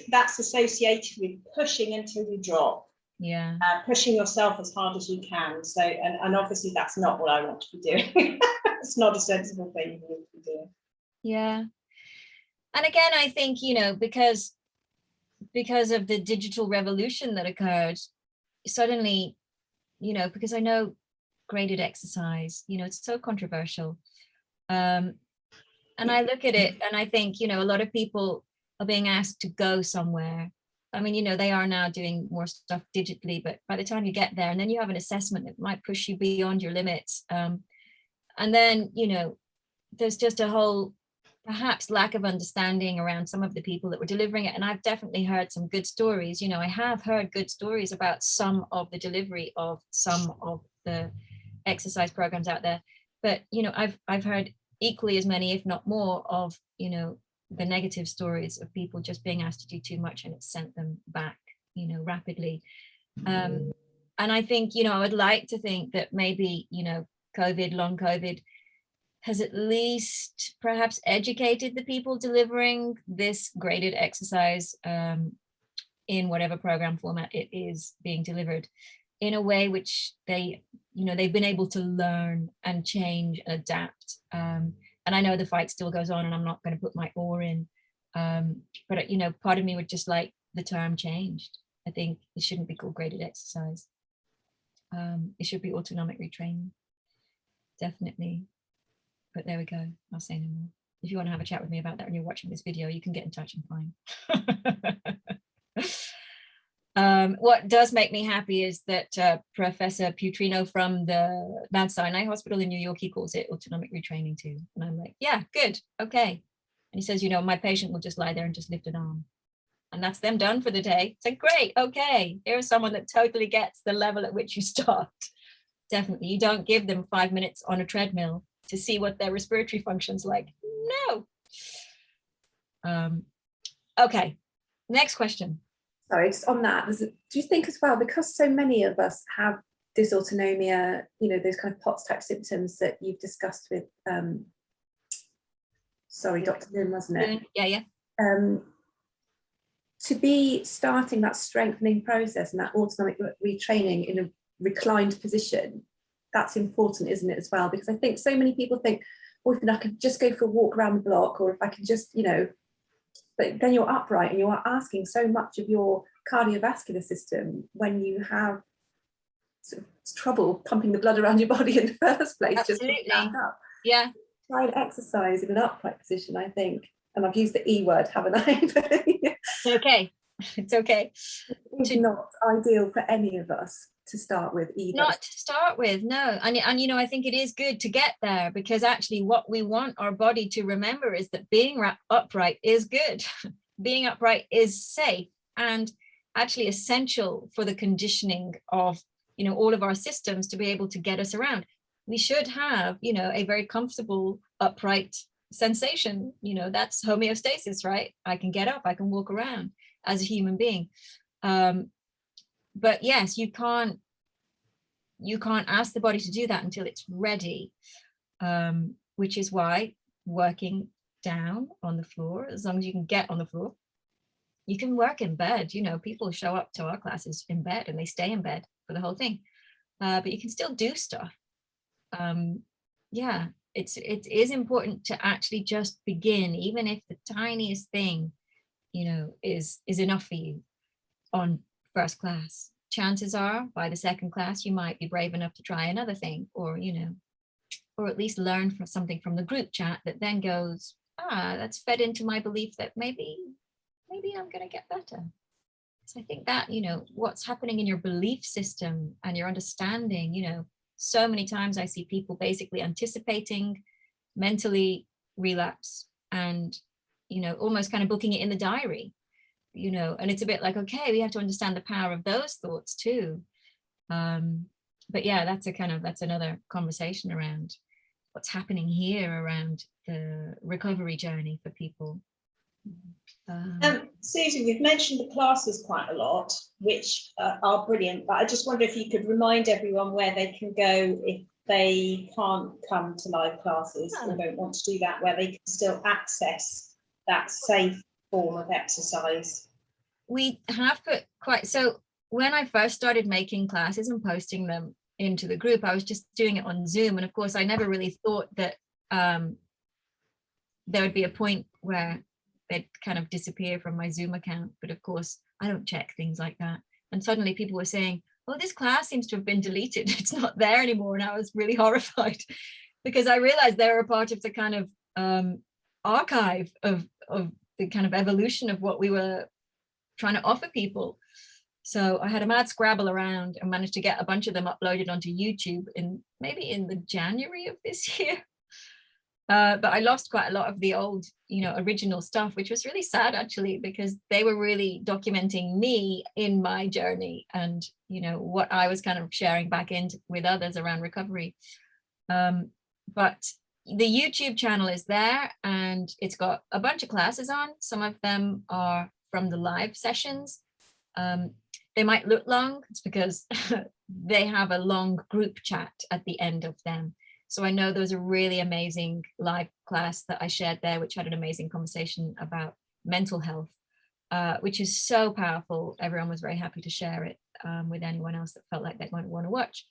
that's associated with pushing until you drop. Yeah. Pushing yourself as hard as you can. So, and obviously that's not what I want to be doing. It's not a sensible thing for you to be doing. Yeah. And again, I think, you know, because of the digital revolution that occurred, suddenly, you know, because I know graded exercise, you know, it's so controversial. And I look at it and I think, you know, a lot of people are being asked to go somewhere. I mean, you know, they are now doing more stuff digitally, but by the time you get there and then you have an assessment that might push you beyond your limits. And then, you know, there's just a whole perhaps lack of understanding around some of the people that were delivering it. And I've definitely heard some good stories. You know, I have heard good stories about some of the delivery of some of the exercise programs out there. But, you know, I've heard equally as many, if not more, of, you know, the negative stories of people just being asked to do too much and it sent them back, you know, rapidly. And I think, you know, I would like to think that maybe, you know, long COVID has at least perhaps educated the people delivering this graded exercise in whatever program format it is being delivered, in a way which they, you know, they've been able to learn and change, adapt. And I know the fight still goes on and I'm not going to put my oar in. But, you know, part of me would just like the term changed. I think it shouldn't be called graded exercise. It should be autonomic retraining. Definitely. But there we go. I'll say no more. If you want to have a chat with me about that when you're watching this video, you can get in touch and fine. What does make me happy is that Professor Putrino from the Mount Sinai Hospital in New York, he calls it autonomic retraining too. And I'm like, yeah, good, okay. And he says, you know, my patient will just lie there and just lift an arm. And that's them done for the day. It's like, great, okay. Here's someone that totally gets the level at which you start. Definitely, you don't give them 5 minutes on a treadmill to see what their respiratory function's like. No. Okay, next question. Sorry, just on that, do you think as well, because so many of us have dysautonomia, you know, those kind of POTS type symptoms that you've discussed with, Dr. Lynn, wasn't it? Yeah. To be starting that strengthening process and that autonomic retraining in a reclined position, that's important, isn't it, as well? Because I think so many people think, well, if I could just go for a walk around the block, or if I could just, you know, but then you're upright and you are asking so much of your cardiovascular system when you have sort of trouble pumping the blood around your body in the first place. Absolutely. Just to stand up. Yeah. Try and exercise in an upright position, I think. And I've used the E word, haven't I? It's okay. It's okay. It's not ideal for any of us to start with either. Not to start with, no. And you know, I think it is good to get there, because actually what we want our body to remember is that being upright is good. Being upright is safe and actually essential for the conditioning of, you know, all of our systems to be able to get us around. We should have, you know, a very comfortable upright sensation. You know, that's homeostasis, right? I can get up, I can walk around as a human being. But yes, you can't you can't ask the body to do that until it's ready, which is why working down on the floor, as long as you can get on the floor, you can work in bed. You know, people show up to our classes in bed and they stay in bed for the whole thing, but you can still do stuff. Yeah, it is important to actually just begin, even if the tiniest thing, you know, is enough for you on first class. Chances are by the second class, you might be brave enough to try another thing, or, you know, or at least learn from something from the group chat that then goes, that's fed into my belief that maybe I'm going to get better. So I think that, you know, what's happening in your belief system and your understanding, you know, so many times I see people basically anticipating mentally relapse and, you know, almost kind of booking it in the diary, you know, and it's a bit like, okay, we have to understand the power of those thoughts too. But yeah, that's another conversation around what's happening here around the recovery journey for people. Suzy, we've mentioned the classes quite a lot, which are brilliant, but I just wonder if you could remind everyone where they can go if they can't come to live classes or don't want to do that, where they can still access that safe form of exercise. We have put so when I first started making classes and posting them into the group, I was just doing it on Zoom, and of course I never really thought that there would be a point where they'd kind of disappear from my Zoom account. But of course, I don't check things like that. And suddenly people were saying, oh, this class seems to have been deleted. It's not there anymore. And I was really horrified because I realized they were a part of the kind of archive of the kind of evolution of what we were trying to offer people. So I had a mad scrabble around and managed to get a bunch of them uploaded onto YouTube maybe in the January of this year. But I lost quite a lot of the old, you know, original stuff, which was really sad actually, because they were really documenting me in my journey and, you know, what I was kind of sharing back in with others around recovery. But the YouTube channel is there and it's got a bunch of classes on. Some of them are from the live sessions. They might look long. It's because they have a long group chat at the end of them. So I know there was a really amazing live class that I shared there, which had an amazing conversation about mental health, which is so powerful. Everyone was very happy to share it with anyone else that felt like they might want to watch.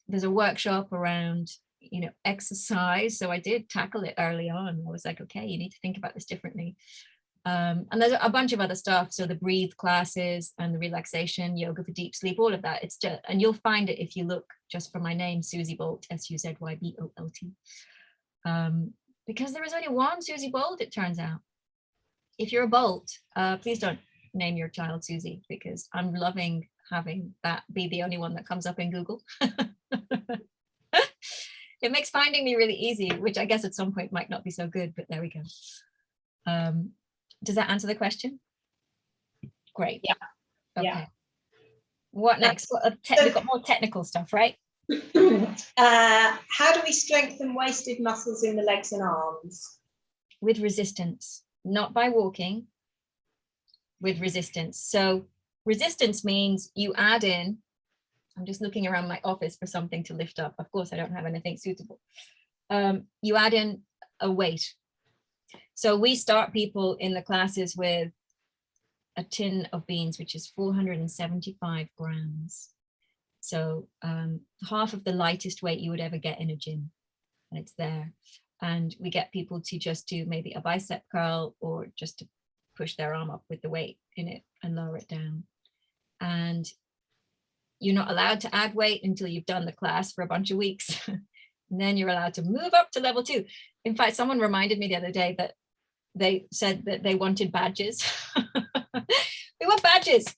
There's a workshop around, you know, exercise. So I did tackle it early on. I was like, okay, you need to think about this differently. And there's a bunch of other stuff. So the breathe classes and the relaxation, yoga for deep sleep, all of that. It's just, and you'll find it if you look just for my name, Suzy Bolt, SUZYBOLT. Because there is only one Suzy Bolt, it turns out. If you're a Bolt, please don't name your child Suzy, because I'm loving having that be the only one that comes up in Google. It makes finding me really easy, which I guess at some point might not be so good, but there we go. Does that answer the question? Great. Yeah. Okay. Yeah. What next? We've got more technical stuff, right? How do we strengthen wasted muscles in the legs and arms? With resistance, not by walking, with resistance. So resistance means you add in, I'm just looking around my office for something to lift up. Of course, I don't have anything suitable. You add in a weight. So we start people in the classes with a tin of beans, which is 475 grams. So half of the lightest weight you would ever get in a gym, and it's there. And we get people to just do maybe a bicep curl or just to push their arm up with the weight in it and lower it down. And you're not allowed to add weight until you've done the class for a bunch of weeks. And then you're allowed to move up to level 2. In fact, someone reminded me the other day that they said that they wanted badges. We want badges.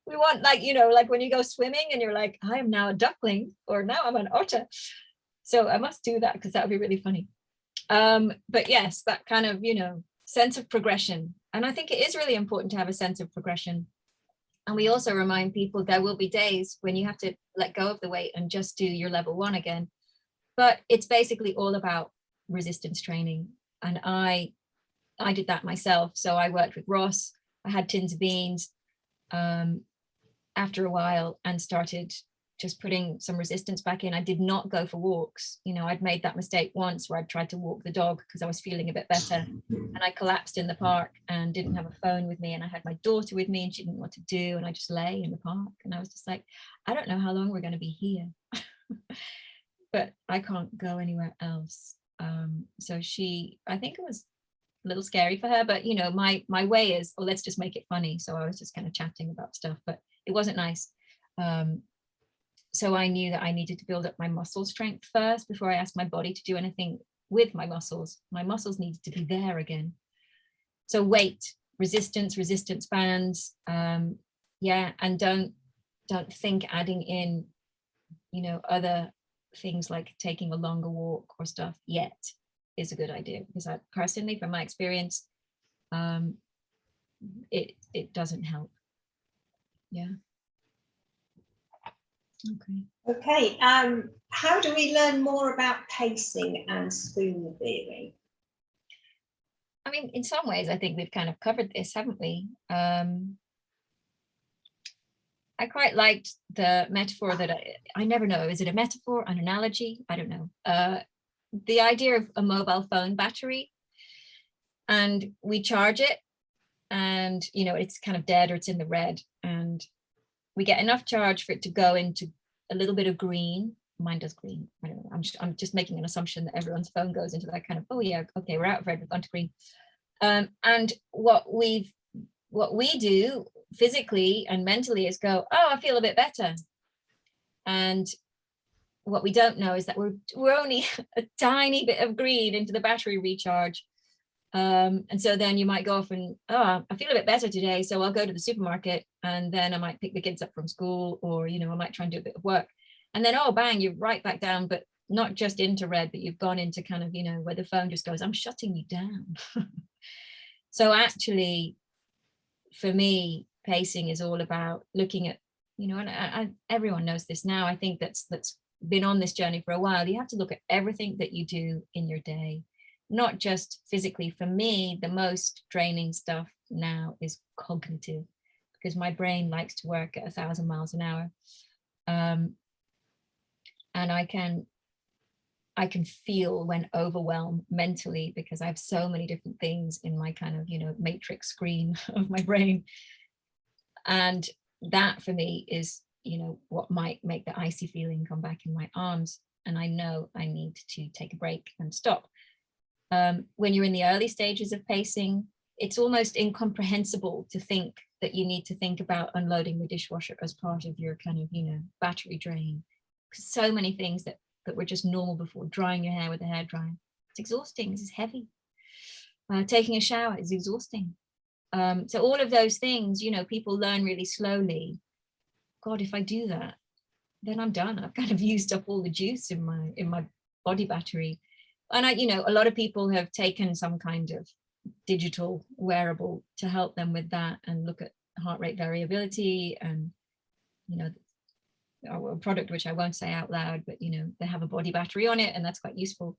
We want, like, you know, like when you go swimming and you're like, I am now a duckling, or now I'm an otter. So I must do that because that would be really funny. But yes, that kind of, you know, sense of progression. And I think it is really important to have a sense of progression. And we also remind people there will be days when you have to let go of the weight and just do your level 1 again. But it's basically all about resistance training. And I did that myself. So I worked with Ross. I had tins of beans after a while and started just putting some resistance back in. I did not go for walks. You know, I'd made that mistake once where I tried to walk the dog because I was feeling a bit better, and I collapsed in the park and didn't have a phone with me, and I had my daughter with me and she didn't know what to do, and I just lay in the park and I was just like, I don't know how long we're going to be here. But I can't go anywhere else. So I think it was a little scary for her, but you know, my way is, oh, let's just make it funny. So I was just kind of chatting about stuff, but it wasn't nice. So I knew that I needed to build up my muscle strength first before I asked my body to do anything with my muscles. My muscles needed to be there again. So weight, resistance bands, yeah, and don't think adding in, you know, other things like taking a longer walk or stuff yet is a good idea, because I personally, from my experience, it doesn't help. Yeah. Okay. How do we learn more about pacing and spoon feeding? I mean, in some ways, I think we've kind of covered this, haven't we? I quite liked the metaphor that I never know, is it a metaphor, an analogy? I don't know. The idea of a mobile phone battery, and we charge it and, you know, it's kind of dead or it's in the red, and we get enough charge for it to go into a little bit of green. Mine does green. I don't know. I'm just making an assumption that everyone's phone goes into that kind of, oh yeah, okay, we're out of red, we've gone to green. And what we do physically and mentally is go, oh, I feel a bit better. And what we don't know is that we're only a tiny bit of green into the battery recharge. And so then you might go off and, oh, I feel a bit better today, so I'll go to the supermarket and then I might pick the kids up from school, or, you know, I might try and do a bit of work. And then, oh, bang, you're right back down, but not just into red, but you've gone into kind of, you know, where the phone just goes, I'm shutting you down. So actually, for me, pacing is all about looking at, you know, and everyone knows this now. I think that's been on this journey for a while. You have to look at everything that you do in your day, not just physically. For me, the most draining stuff now is cognitive, because my brain likes to work at 1,000 miles an hour. And I can feel when overwhelmed mentally, because I have so many different things in my kind of, you know, matrix screen of my brain. And that for me is, you know, what might make the icy feeling come back in my arms. And I know I need to take a break and stop. When you're in the early stages of pacing, it's almost incomprehensible to think that you need to think about unloading the dishwasher as part of your kind of, you know, battery drain. Because so many things that were just normal before, drying your hair with a hairdryer, it's exhausting. This is heavy. Taking a shower is exhausting. So all of those things, you know, people learn really slowly. God, if I do that, then I'm done. I've kind of used up all the juice in my body battery. And you know, a lot of people have taken some kind of digital wearable to help them with that, and look at heart rate variability, and, you know, a product which I won't say out loud, but, you know, they have a body battery on it, and that's quite useful.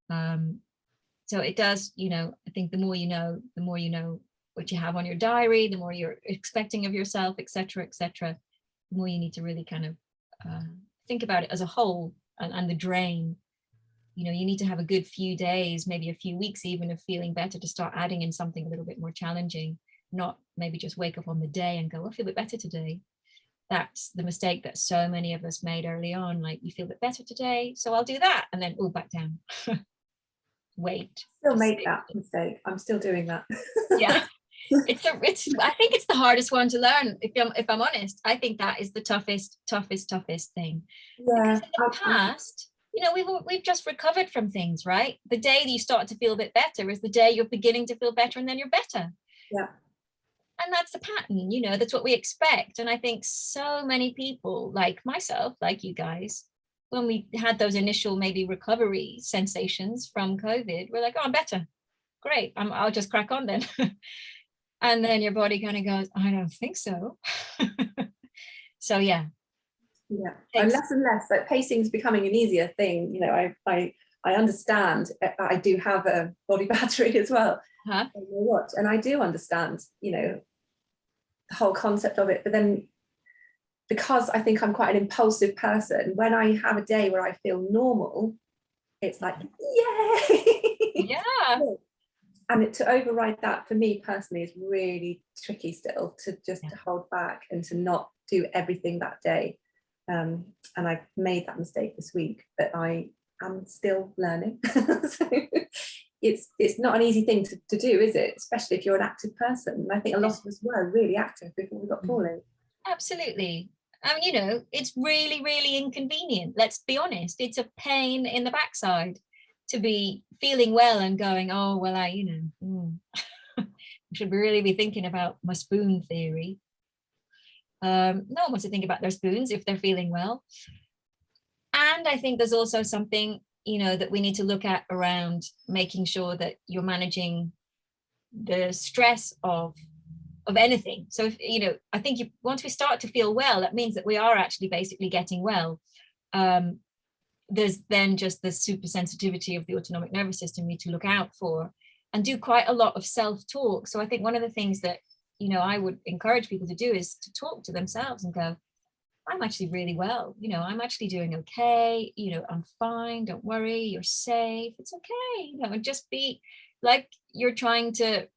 So it does, you know, I think the more you know what you have on your diary, the more you're expecting of yourself, etc., the more you need to really kind of think about it as a whole, and the drain. You know, you need to have a good few days, maybe a few weeks even, of feeling better to start adding in something a little bit more challenging, not maybe just wake up on the day and go, I feel a bit better today. That's the mistake that so many of us made early on. Like, you feel a bit better today, so I'll do that, and then back down. Wait. Still make that mistake. I'm still doing that. Yeah. I think it's the hardest one to learn, if I'm honest. I think that is the toughest thing. Yeah. Because in the past, you know, we've just recovered from things, right? The day that you start to feel a bit better is the day you're beginning to feel better, and then you're better. Yeah. And that's the pattern, you know, that's what we expect. And I think so many people, like myself, like you guys, when we had those initial maybe recovery sensations from COVID, we're like, oh, I'm better. Great. I'll just crack on then. And then your body kind of goes, I don't think so. So yeah. Yeah. And less and less, like, pacing is becoming an easier thing. You know, I understand. I do have a body battery as well. Huh? And I do understand, you know, the whole concept of it. But then because I think I'm quite an impulsive person, when I have a day where I feel normal, it's like, yay! Yeah. And to override that for me personally is really tricky still, to just Yeah. to hold back and to not do everything that day. And I've made that mistake this week, but I am still learning. So it's not an easy thing to do, is it? Especially if you're an active person. And I think a lot of us were really active before we got poorly. Absolutely. I mean, you know, it's really, really inconvenient. Let's be honest. It's a pain in the backside to be feeling well and going, oh, well, should really be thinking about my spoon theory. No one wants to think about their spoons if they're feeling well. And I think there's also something, you know, that we need to look at around making sure that you're managing the stress of anything. So if, you know, I think once we start to feel well, that means that we are actually basically getting well. There's then just the super sensitivity of the autonomic nervous system we need to look out for, and do quite a lot of self-talk. So I think one of the things that, you know, I would encourage people to do is to talk to themselves and go, I'm actually really well, you know, I'm actually doing okay, you know, I'm fine, don't worry, you're safe, it's okay, you know, and just be like you're trying to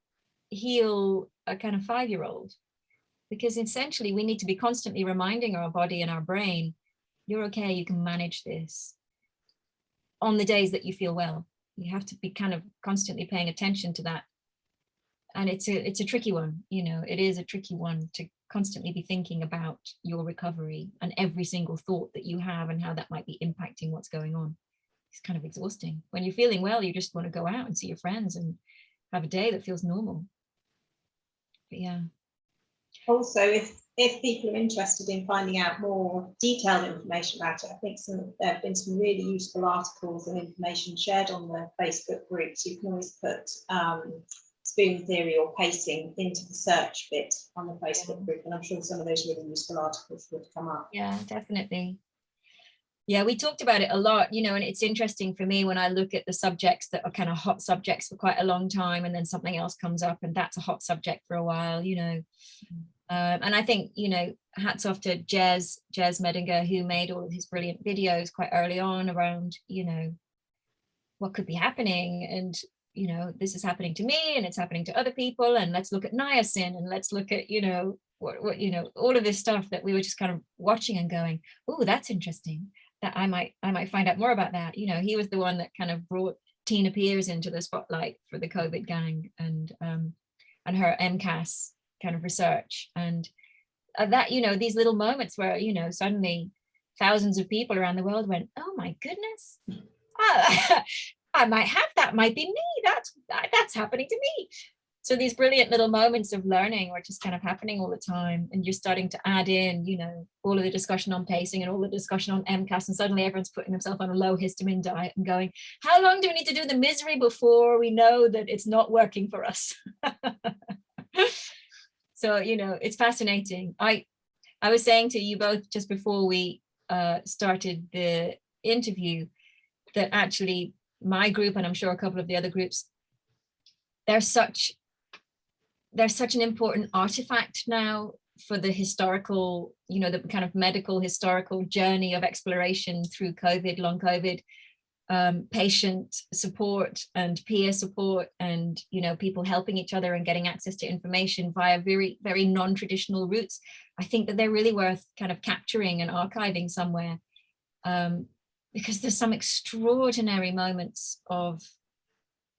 heal a kind of 5-year-old, because essentially we need to be constantly reminding our body and our brain, you're okay, you can manage this. On the days that you feel well, you have to be kind of constantly paying attention to that. And it's a tricky one, you know, it is a tricky one to constantly be thinking about your recovery and every single thought that you have and how that might be impacting what's going on. It's kind of exhausting. When you're feeling well, you just want to go out and see your friends and have a day that feels normal. But yeah. Also, if people are interested in finding out more detailed information about it, I think there have been some really useful articles and information shared on the Facebook groups. You can always put spoon theory or pacing into the search bit on the Facebook group, and I'm sure some of those really useful articles would come up. Yeah, definitely. Yeah, we talked about it a lot, you know, and it's interesting for me when I look at the subjects that are kind of hot subjects for quite a long time, and then something else comes up and that's a hot subject for a while, you know. And I think, you know, hats off to Jez Medinger, who made all of his brilliant videos quite early on around, you know, what could be happening, and, you know, this is happening to me and it's happening to other people, and let's look at niacin, and let's look at, you know, what you know, all of this stuff that we were just kind of watching and going, oh, that's interesting, that I might find out more about that. You know, he was the one that kind of brought Tina Pierce into the spotlight for the COVID gang, and her MCAS kind of research, and that, you know, these little moments where, you know, suddenly thousands of people around the world went, oh my goodness, I might have that, might be me, that's happening to me. So these brilliant little moments of learning are just kind of happening all the time, and you're starting to add in, you know, all of the discussion on pacing and all the discussion on MCAS, and suddenly everyone's putting themselves on a low histamine diet and going, how long do we need to do the misery before we know that it's not working for us? So, you know, it's fascinating. I was saying to you both just before we started the interview that actually my group, and I'm sure a couple of the other groups, they're such an important artifact now for the historical, you know, the kind of medical historical journey of exploration through COVID, long COVID, patient support and peer support, and, you know, people helping each other and getting access to information via very, very non-traditional routes. I think that they're really worth kind of capturing and archiving somewhere, because there's some extraordinary moments of,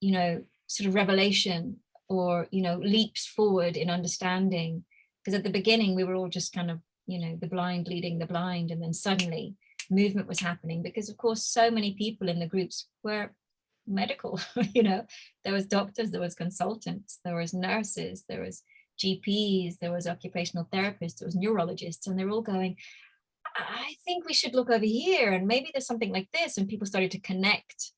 you know, sort of revelation, or, you know, leaps forward in understanding, because at the beginning we were all just kind of, you know, the blind leading the blind, and then suddenly movement was happening, because of course so many people in the groups were medical. You know, there was doctors, there was consultants, there was nurses, there was GPs, there was occupational therapists, there was neurologists, and they're all going, I think we should look over here, and maybe there's something like this, and people started to connect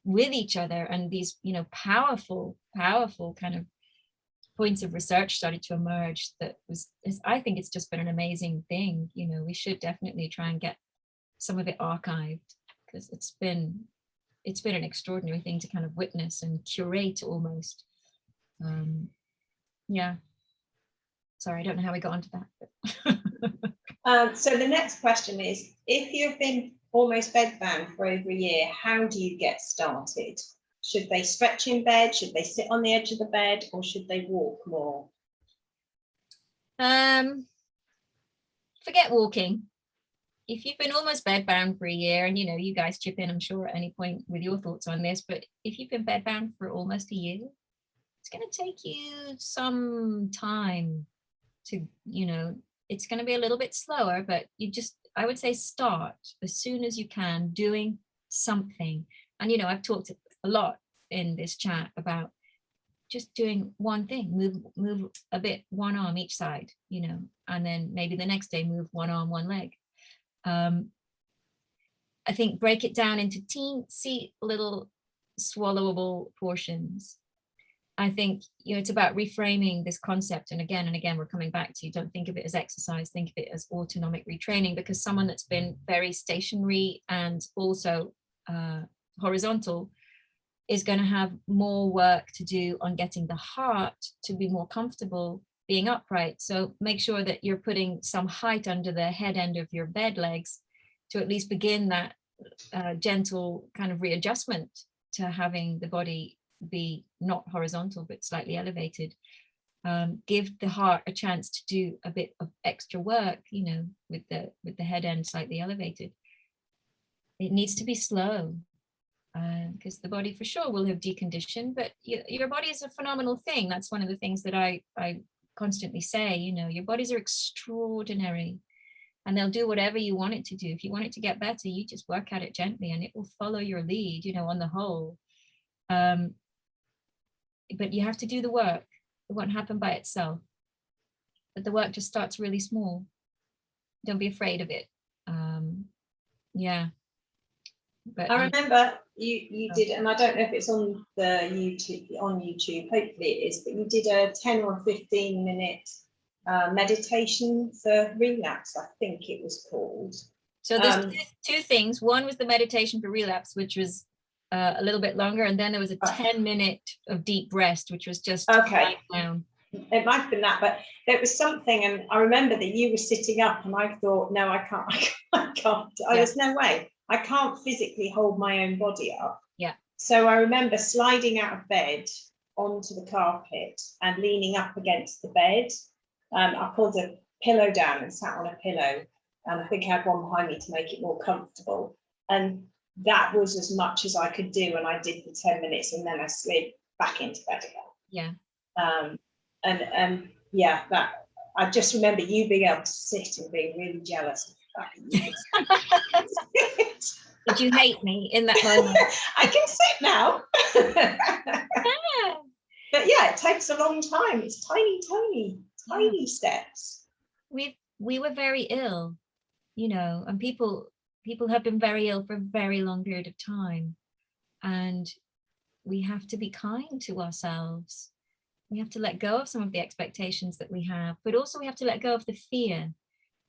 with each other, and these, you know, powerful kind of points of research started to emerge. I think it's just been an amazing thing. You know, we should definitely try and get some of it archived, because it's been an extraordinary thing to kind of witness and curate almost. Yeah, sorry, I don't know how we got onto that, but So the next question is, if you've been almost bedbound for over a year, how do you get started? Should they stretch in bed? Should they sit on the edge of the bed, or should they walk more? Forget walking. If you've been almost bedbound for a year, and you guys chip in, I'm sure, at any point with your thoughts on this, but if you've been bedbound for almost a year, it's going to take you some time to, it's going to be a little bit slower, but I would say start as soon as you can doing something. And, I've talked a lot in this chat about just doing one thing, move a bit, one arm each side, and then maybe the next day move one arm, one leg. I think break it down into teensy little swallowable portions. I think it's about reframing this concept, and again we're coming back to, don't think of it as exercise, think of it as autonomic retraining, because someone that's been very stationary and also horizontal is going to have more work to do on getting the heart to be more comfortable being upright. So make sure that you're putting some height under the head end of your bed legs to at least begin that gentle kind of readjustment to having the body be not horizontal but slightly elevated. Give the heart a chance to do a bit of extra work, with the head end slightly elevated. It needs to be slow, because the body for sure will have deconditioned, but your body is a phenomenal thing. That's one of the things that I constantly say, your bodies are extraordinary, and they'll do whatever you want it to do. If you want it to get better, you just work at it gently and it will follow your lead, on the whole. But you have to do the work. It won't happen by itself. But the work just starts really small. Don't be afraid of it. Yeah. But I remember you did, and I don't know if it's on the YouTube, hopefully it is, but you did a 10 or 15 minute meditation for relapse, I think it was called. So there's two things. One was the meditation for relapse, which was a little bit longer, and then there was a 10-minute of deep rest, which was just okay down. It might have been that, but there was something, and I remember that you were sitting up, and I thought, no, I can't. There's no way. I can't physically hold my own body up. Yeah. So I remember sliding out of bed onto the carpet and leaning up against the bed. I pulled a pillow down and sat on a pillow, and I think I had one behind me to make it more comfortable. And that was as much as I could do, and I did the 10 minutes, and then I slid back into bed again. Yeah. And yeah, that I just remember you being able to sit and being really jealous. Did you hate me in that moment? I can sit now. But yeah, it takes a long time. It's tiny steps. We were very ill, and people have been very ill for a very long period of time, and we have to be kind to ourselves. We have to let go of some of the expectations that we have, but also we have to let go of the fear.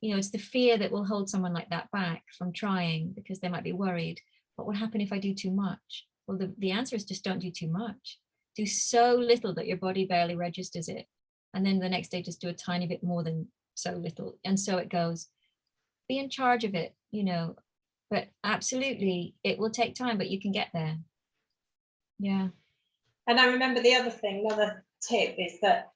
It's the fear that will hold someone like that back from trying, because they might be worried, what will happen if I do too much? Well, the answer is just don't do too much. Do so little that your body barely registers it. And then the next day, just do a tiny bit more than so little. And so it goes. Be in charge of it, but absolutely, it will take time, but you can get there. Yeah. And I remember another tip is that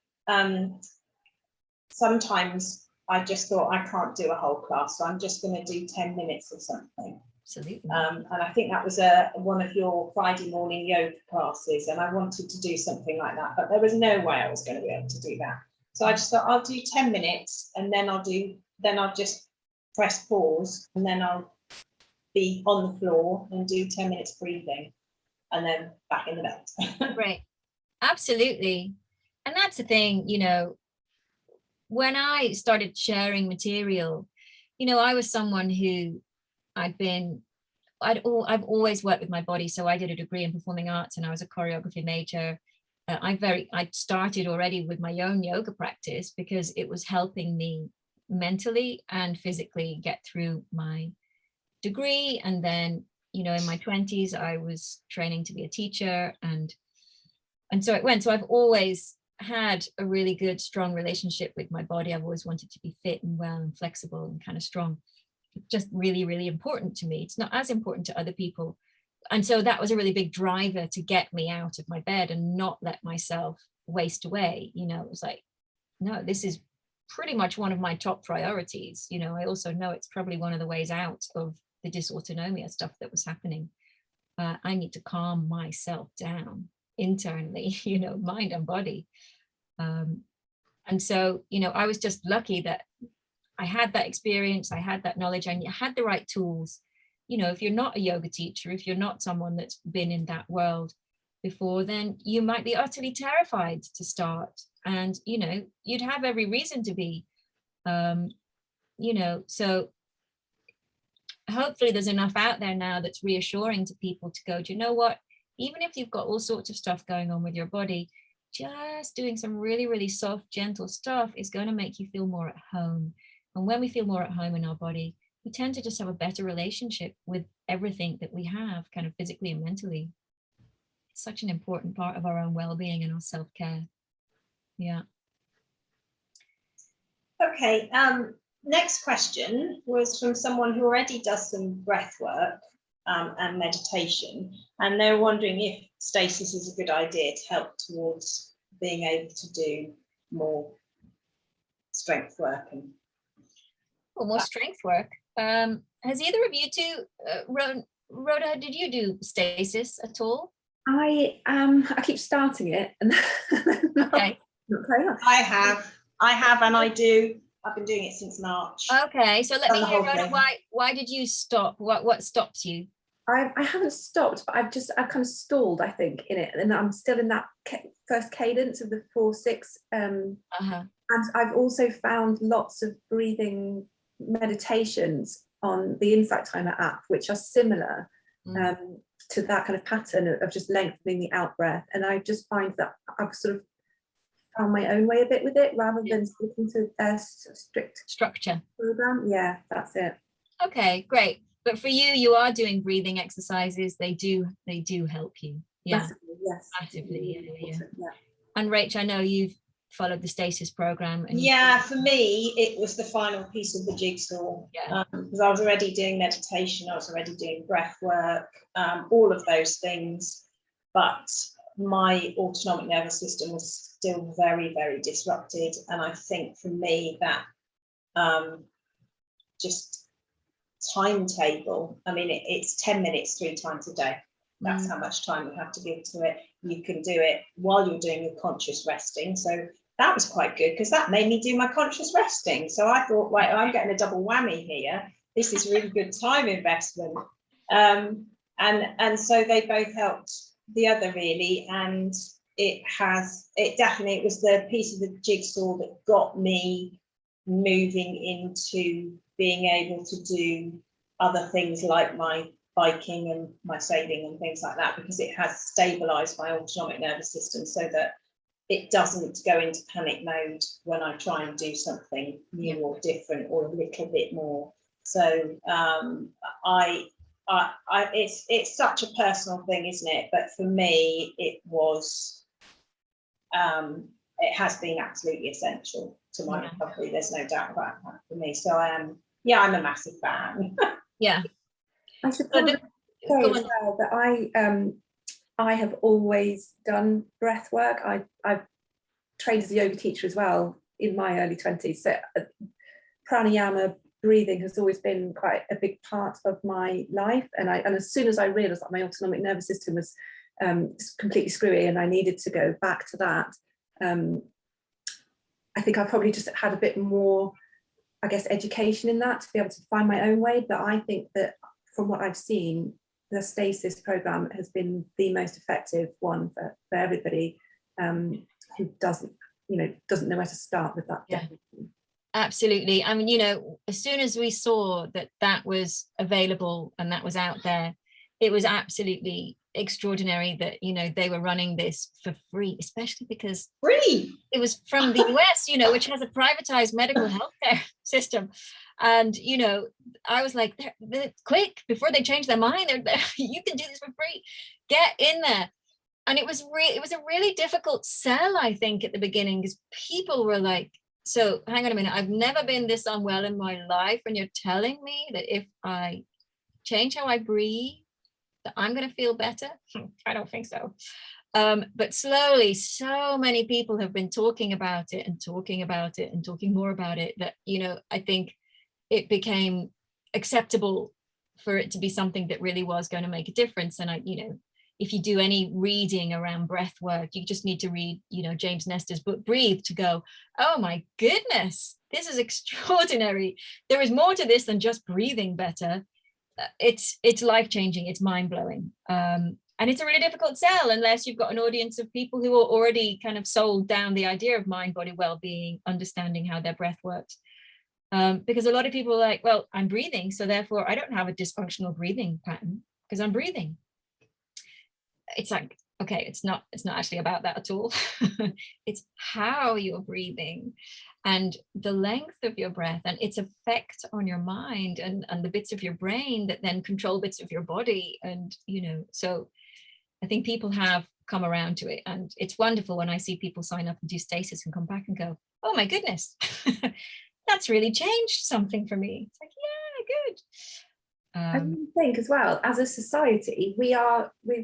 sometimes I just thought I can't do a whole class, so I'm just going to do 10 minutes or something. Absolutely. And I think that was one of your Friday morning yoga classes, and I wanted to do something like that, but there was no way I was going to be able to do that. So I just thought I'll do 10 minutes, and then I'll just press pause, and then I'll be on the floor and do 10 minutes breathing, and then back in the bed. Right. Absolutely. And that's the thing, when I started sharing material, I was someone who I've always worked with my body. So I did a degree in performing arts, and I was a choreography major. I started already with my own yoga practice because it was helping me mentally and physically get through my degree. And then, in my 20s, I was training to be a teacher, and so it went. So I've always had a really good, strong relationship with my body. I've always wanted to be fit and well and flexible and kind of strong. It's just really, really important to me. It's not as important to other people. And so that was a really big driver to get me out of my bed and not let myself waste away. You know, it was like, no, this is pretty much one of my top priorities. You know, I also know it's probably one of the ways out of the dysautonomia stuff that was happening. I need to calm myself down internally, you know, mind and body. And so, you know, I was just lucky that I had that experience, I had that knowledge, and I had the right tools. You know, if you're not a yoga teacher, if you're not someone that's been in that world before, then you might be utterly terrified to start. And, you know, you'd have every reason to be, you know, so hopefully there's enough out there now that's reassuring to people to go, do you know what, even if you've got all sorts of stuff going on with your body, just doing some really, really soft, gentle stuff is going to make you feel more at home. And when we feel more at home in our body, we tend to just have a better relationship with everything that we have, kind of physically and mentally. It's such an important part of our own well-being and our self-care. Yeah. Okay, next question was from someone who already does some breath work and meditation, and they're wondering if stasis is a good idea to help towards being able to do more strength work. And more strength work. Has either of you two, Rhoda, did you do stasis at all? I keep starting it and okay. I have, and I do. I've been doing it since March. Okay, so let me hear, Rhoda, why did you stop? What stopped you? I haven't stopped, but I've kind of stalled, I think, in it, and I'm still in that first cadence of the 4-6. And I've also found lots of breathing meditations on the Insight Timer app, which are similar to that kind of pattern of just lengthening the out breath. And I just find that I've sort of found my own way a bit with it, rather than sticking to a strict structure program. Yeah, that's it. Okay, great. But for you, you are doing breathing exercises. They do help you. Yeah. Massively, yes. Massively, yeah. And Rach, I know you've followed the stasis program. And for me, it was the final piece of the jigsaw. Because I was already doing meditation, I was already doing breath work, all of those things. But my autonomic nervous system was still very, very disrupted. And I think for me that just timetable, I mean, it's 10 minutes 3 times a day. That's how much time you have to give to it. You can do it while you're doing your conscious resting. So that was quite good, because that made me do my conscious resting. So I thought, like, I'm getting a double whammy here. This is really good time investment. And so they both helped the other, really. And it was the piece of the jigsaw that got me moving into being able to do other things like my biking and my sailing and things like that, because it has stabilized my autonomic nervous system so that it doesn't go into panic mode when I try and do something new or different or a little bit more. So it's such a personal thing, isn't it? But for me, it was it has been absolutely essential to my recovery. There's no doubt about that for me. So I'm a massive fan. Yeah. I suppose say as well that I have always done breath work. I've trained as a yoga teacher as well in my early 20s. So pranayama, breathing, has always been quite a big part of my life. And as soon as I realised that my autonomic nervous system was completely screwy and I needed to go back to that, I think I probably just had a bit more, I guess, education in that to be able to find my own way. But I think that from what I've seen, the stasis program has been the most effective one for everybody who doesn't know where to start with that. Yeah. Absolutely. I mean, as soon as we saw that was available and that was out there, it was absolutely extraordinary that they were running this for free, especially because it was from the US, which has a privatized medical healthcare system. And I was like, they're quick, before they change their mind, you can do this for free, get in there. And it was a really difficult sell, I think, at the beginning, because people were like, so hang on a minute, I've never been this unwell in my life, and you're telling me that if I change how I breathe, that I'm going to feel better? I don't think so. But slowly, so many people have been talking about it and talking about it and talking more about it, that, you know, I think it became acceptable for it to be something that really was going to make a difference. And you know, if you do any reading around breath work, you just need to read, you know, James Nestor's book Breathe to go, oh my goodness, this is extraordinary. There is more to this than just breathing better. It's life-changing, it's mind-blowing. And it's a really difficult sell unless you've got an audience of people who are already kind of sold down the idea of mind body well-being, understanding how their breath works. Because a lot of people are like, well, I'm breathing, so therefore I don't have a dysfunctional breathing pattern because I'm breathing. It's like, okay, it's not actually about that at all. It's how you're breathing and the length of your breath and its effect on your mind and the bits of your brain that then control bits of your body. And, you know, so I think people have come around to it, and it's wonderful when I see people sign up and do stasis and come back and go, oh my goodness, that's really changed something for me. It's like, yeah, good. I really think as well, as a society, we've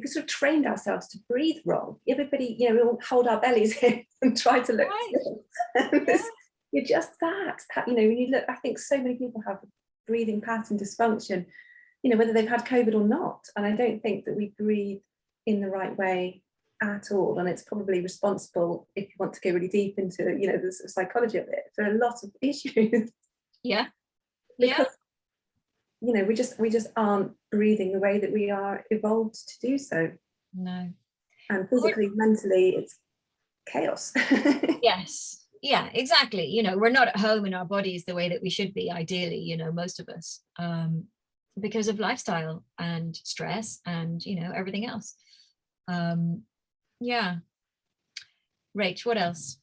sort of trained ourselves to breathe wrong. Everybody, you know, we all hold our bellies in and try to look still. Yeah. You're just that, you know, when you look, I think so many people have breathing pattern dysfunction, you know, whether they've had COVID or not. And I don't think that we breathe in the right way at all. And it's probably responsible, if you want to go really deep into, you know, the psychology of it, for a lot of issues. Yeah. Because you know, we just aren't breathing the way that we are evolved to do so. No. And physically, mentally, it's chaos. Yes. Yeah, exactly. You know, we're not at home in our bodies the way that we should be, ideally, you know, most of us, because of lifestyle and stress and, you know, everything else. Yeah. Rach, what else?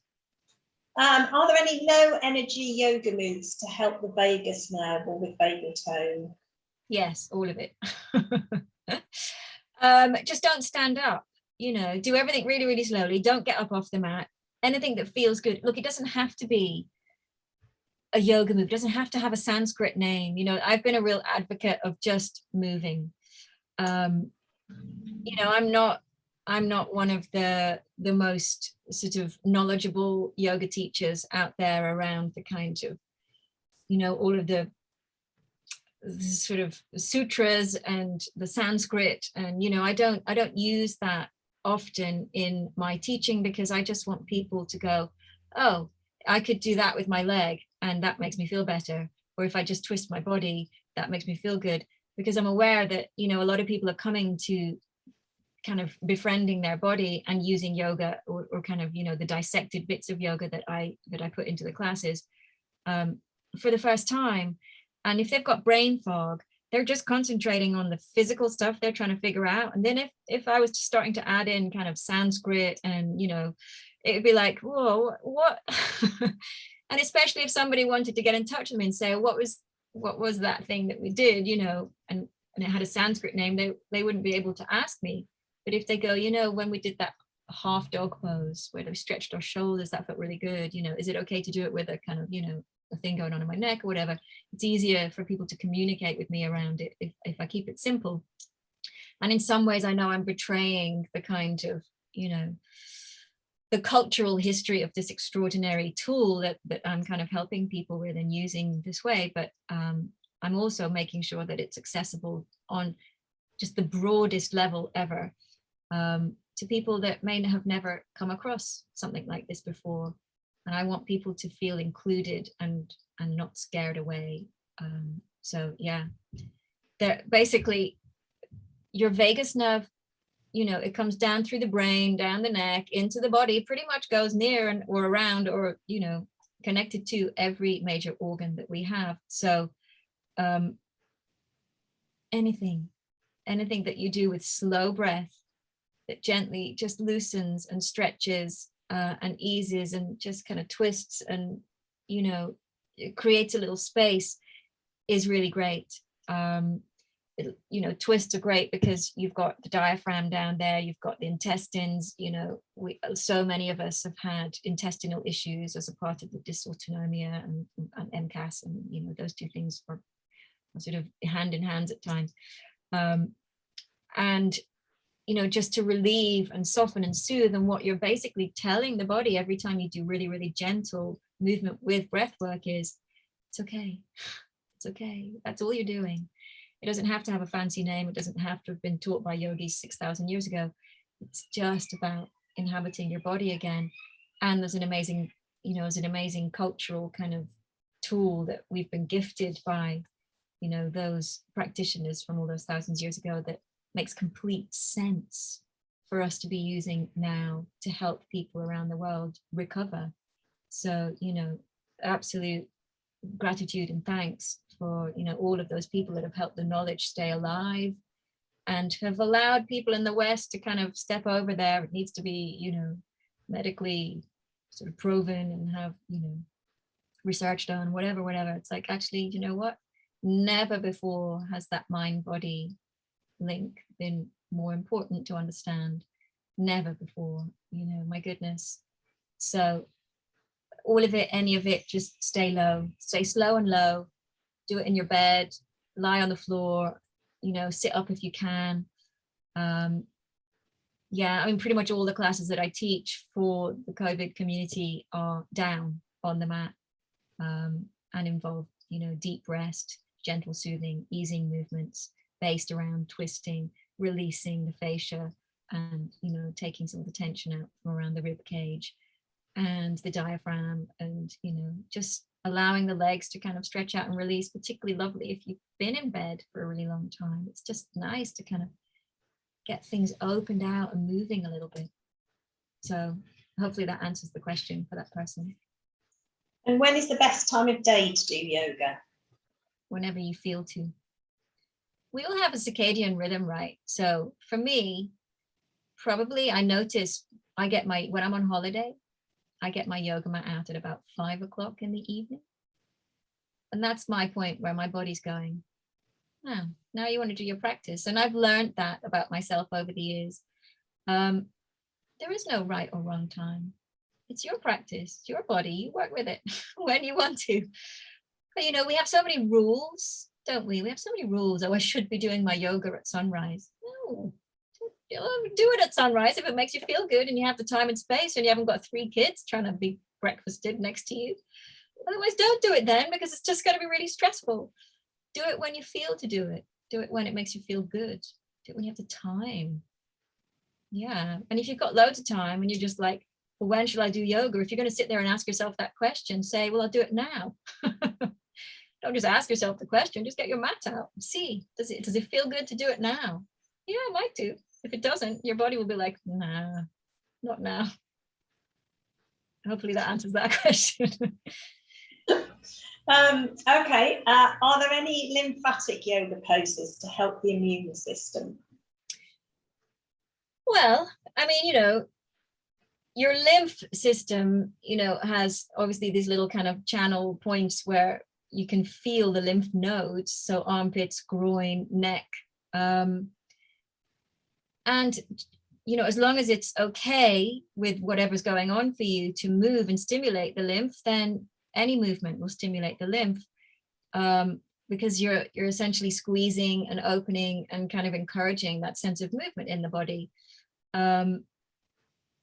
Are there any low energy yoga moves to help the vagus nerve or with vagal tone? Yes, all of it. Just don't stand up, you know, do everything really, really slowly. Don't get up off the mat. Anything that feels good. Look, it doesn't have to be a yoga move. It doesn't have to have a Sanskrit name. You know, I've been a real advocate of just moving. You know, I'm not one of the most sort of knowledgeable yoga teachers out there around the kind of, you know, all of the sort of sutras and the Sanskrit, and, you know, I don't use that often in my teaching, because I just want people to go, oh, I could do that with my leg and that makes me feel better, or if I just twist my body, that makes me feel good, because I'm aware that, you know, a lot of people are coming to kind of befriending their body and using yoga or kind of, you know, the dissected bits of yoga that I put into the classes for the first time. And if they've got brain fog, they're just concentrating on the physical stuff they're trying to figure out. And then if I was starting to add in kind of Sanskrit, and, you know, it would be like, whoa, what? And especially if somebody wanted to get in touch with me and say, what was that thing that we did, you know, and it had a Sanskrit name, they wouldn't be able to ask me. But if they go, you know, when we did that half dog pose where we stretched our shoulders, that felt really good, you know, is it okay to do it with a kind of, you know, a thing going on in my neck or whatever? It's easier for people to communicate with me around it if I keep it simple. And in some ways I know I'm betraying the kind of, you know, the cultural history of this extraordinary tool that I'm kind of helping people with and using this way, but I'm also making sure that it's accessible on just the broadest level ever, to people that may have never come across something like this before. And I want people to feel included and not scared away. So yeah, they're basically your vagus nerve, you know, it comes down through the brain, down the neck, into the body, pretty much goes near and or around, or, you know, connected to every major organ that we have. So anything that you do with slow breath that gently just loosens and stretches and eases and just kind of twists and, you know, it creates a little space is really great. you know, twists are great because you've got the diaphragm down there, you've got the intestines, you know, so many of us have had intestinal issues as a part of the dysautonomia and MCAS, and, you know, those two things are sort of hand in hand at times. And, you know, just to relieve and soften and soothe, and what you're basically telling the body every time you do really, really gentle movement with breath work is, it's okay. It's okay. That's all you're doing. It doesn't have to have a fancy name. It doesn't have to have been taught by yogis 6,000 years ago. It's just about inhabiting your body again. And there's an amazing, you know, there's an amazing cultural kind of tool that we've been gifted by, you know, those practitioners from all those thousands of years ago that makes complete sense for us to be using now to help people around the world recover. So, you know, absolute gratitude and thanks for, you know, all of those people that have helped the knowledge stay alive and have allowed people in the West to kind of step over there. It needs to be, you know, medically sort of proven and have, you know, research done, whatever. It's like, actually, you know what? Never before has that mind-body link been more important to understand. Never before, you know, my goodness. So all of it, any of it, just stay low, stay slow and low. Do it in your bed, lie on the floor, you know, sit up if you can. Yeah, I mean, pretty much all the classes that I teach for the COVID community are down on the mat, and involve, you know, deep rest, gentle soothing, easing movements based around twisting, releasing the fascia, and, you know, taking some of the tension out from around the rib cage and the diaphragm, and, you know, just allowing the legs to kind of stretch out and release. Particularly lovely if you've been in bed for a really long time. It's just nice to kind of get things opened out and moving a little bit. So hopefully that answers the question for that person. And when is the best time of day to do yoga? Whenever you feel to. We all have a circadian rhythm, right? So for me, probably I notice when I'm on holiday, I get my yoga mat out at about 5 o'clock in the evening. And that's my point where my body's going, oh, now you want to do your practice. And I've learned that about myself over the years. There is no right or wrong time. It's your practice, it's your body, you work with it when you want to. But, you know, we have so many rules, don't we? We have so many rules. Oh, I should be doing my yoga at sunrise. No, do it at sunrise if it makes you feel good and you have the time and space and you haven't got 3 kids trying to be breakfasted next to you. Otherwise, don't do it then, because it's just going to be really stressful. Do it when you feel to do it. Do it when it makes you feel good. Do it when you have the time. Yeah. And if you've got loads of time and you're just like, well, when shall I do yoga? If you're going to sit there and ask yourself that question, say, well, I'll do it now. Don't just ask yourself the question, just get your mat out and see, does it feel good to do it now? Yeah, it might do. If it doesn't, your body will be like, nah, not now. Hopefully that answers that question. Okay, are there any lymphatic yoga poses to help the immune system? Well, I mean, you know, your lymph system, you know, has obviously these little kind of channel points where you can feel the lymph nodes, so armpits, groin, neck. And, you know, as long as it's okay with whatever's going on for you to move and stimulate the lymph, then any movement will stimulate the lymph, because you're essentially squeezing and opening and kind of encouraging that sense of movement in the body,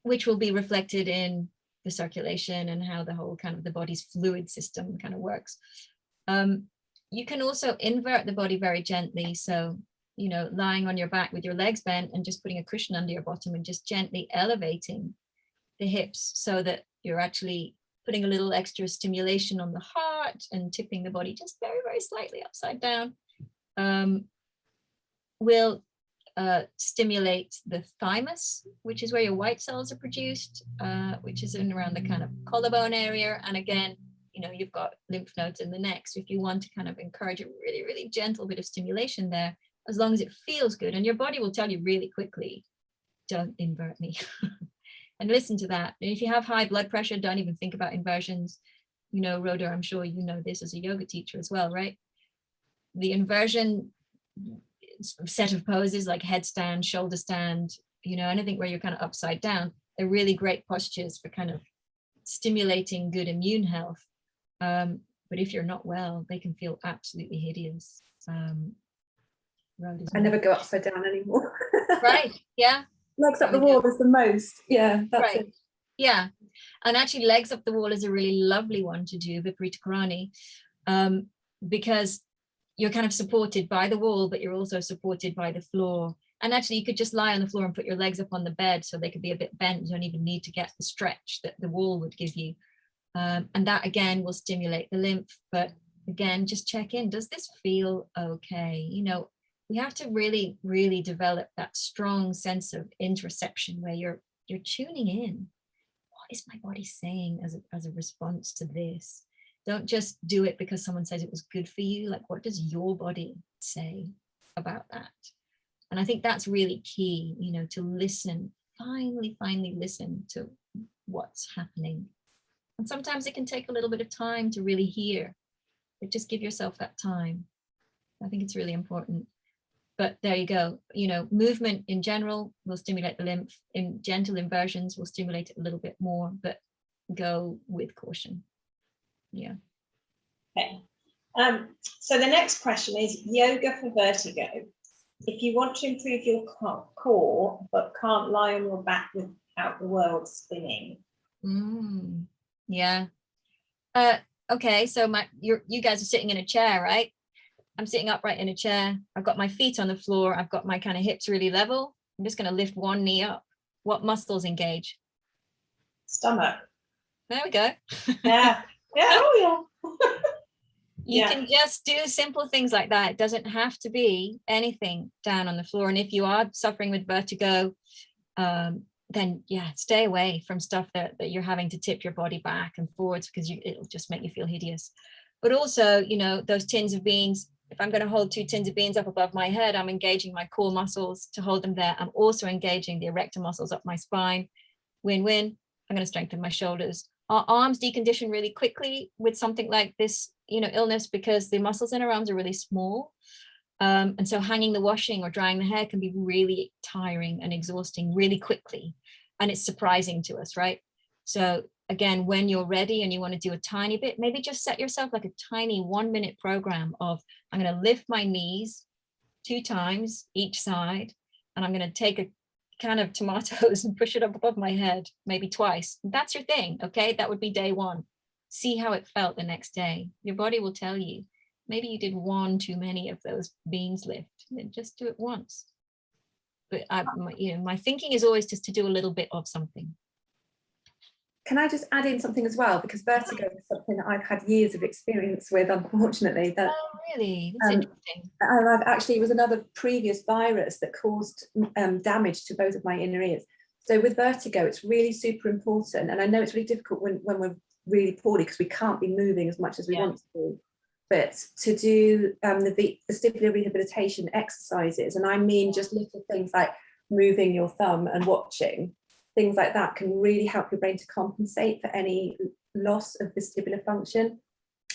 which will be reflected in the circulation and how the whole kind of the body's fluid system kind of works. You can also invert the body very gently. So, you know, lying on your back with your legs bent and just putting a cushion under your bottom and just gently elevating the hips so that you're actually putting a little extra stimulation on the heart and tipping the body just very, very slightly upside down, will stimulate the thymus, which is where your white cells are produced, which is in around the kind of collarbone area. And again, you know, you've got lymph nodes in the neck. So if you want to kind of encourage a really, really gentle bit of stimulation there, as long as it feels good, and your body will tell you really quickly, don't invert me. And listen to that. And if you have high blood pressure, don't even think about inversions. You know, Rhoda, I'm sure you know this as a yoga teacher as well, right? The inversion set of poses like headstand, shoulder stand, you know, anything where you're kind of upside down. They're really great postures for kind of stimulating good immune health. But if you're not well, they can feel absolutely hideous. I never go upside down anymore. Right, yeah. Legs up the wall is the most. Yeah, that's right. it. Yeah, and actually legs up the wall is a really lovely one to do, Viparita Karani, because you're kind of supported by the wall, but you're also supported by the floor. And actually you could just lie on the floor and put your legs up on the bed so they could be a bit bent. You don't even need to get the stretch that the wall would give you. And that again will stimulate the lymph. But again, just check in. Does this feel okay? You know, we have to really, really develop that strong sense of interoception where you're tuning in. What is my body saying as a response to this? Don't just do it because someone says it was good for you. Like, what does your body say about that? And I think that's really key, you know, to listen, finally listen to what's happening. And sometimes it can take a little bit of time to really hear, but just give yourself that time. I think it's really important. But there you go. You know, movement in general will stimulate the lymph. In gentle inversions will stimulate it a little bit more, but go with caution. Yeah. Okay. So the next question is yoga for vertigo. If you want to improve your core, but can't lie on your back without the world spinning. Yeah. Okay, so you guys are sitting in a chair, right? I'm sitting upright in a chair. I've got my feet on the floor. I've got my kind of hips really level. I'm just going to lift one knee up. What muscles engage? Stomach. There we go. Yeah. Yeah. Oh, yeah. You can just do simple things like that. It doesn't have to be anything down on the floor. And if you are suffering with vertigo, then yeah, stay away from stuff that you're having to tip your body back and forwards because it'll just make you feel hideous. But also, you know, those tins of beans, if I'm going to hold 2 tins of beans up above my head, I'm engaging my core muscles to hold them there. I'm also engaging the erector muscles up my spine. Win-win. I'm going to strengthen my shoulders. Our arms decondition really quickly with something like this, you know, illness because the muscles in our arms are really small. And so hanging the washing or drying the hair can be really tiring and exhausting really quickly. And it's surprising to us, right? So again, when you're ready and you want to do a tiny bit, maybe just set yourself like a tiny 1-minute program of, I'm going to lift my knees 2 times each side, and I'm going to take a can of tomatoes and push it up above my head, maybe twice. That's your thing, okay? That would be day 1. See how it felt the next day. Your body will tell you. Maybe you did 1 too many of those beans lift. Then just do it once. But my thinking is always just to do a little bit of something. Can I just add in something as well? Because vertigo is something that I've had years of experience with, unfortunately. That, oh, really? That's interesting. And I've actually, it was another previous virus that caused damage to both of my inner ears. So with vertigo, it's really super important. And I know it's really difficult when we're really poorly because we can't be moving as much as we want to do. But to do the vestibular rehabilitation exercises, and I mean just little things like moving your thumb and watching, things like that can really help your brain to compensate for any loss of vestibular function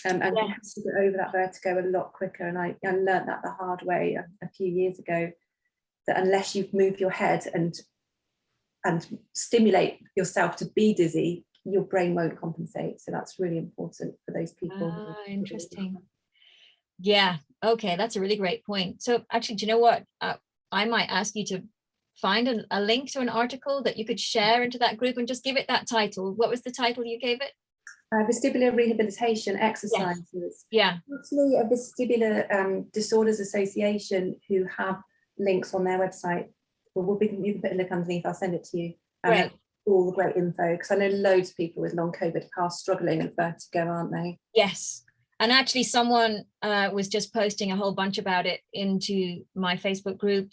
and to get over that vertigo a lot quicker. And I learned that the hard way a few years ago, that unless you move your head and stimulate yourself to be dizzy, your brain won't compensate. So that's really important for those people. Interesting. Yeah, okay, that's a really great point. So actually, do you know what? I might ask you to find a link to an article that you could share into that group and just give it that title. What was the title you gave it? Vestibular rehabilitation exercises. Yeah. Actually, a vestibular disorders association who have links on their website. Well, you can put a link underneath. I'll send it to you. Great. All the great info, because I know loads of people with long COVID are struggling with vertigo, aren't they? Yes. And actually someone was just posting a whole bunch about it into my Facebook group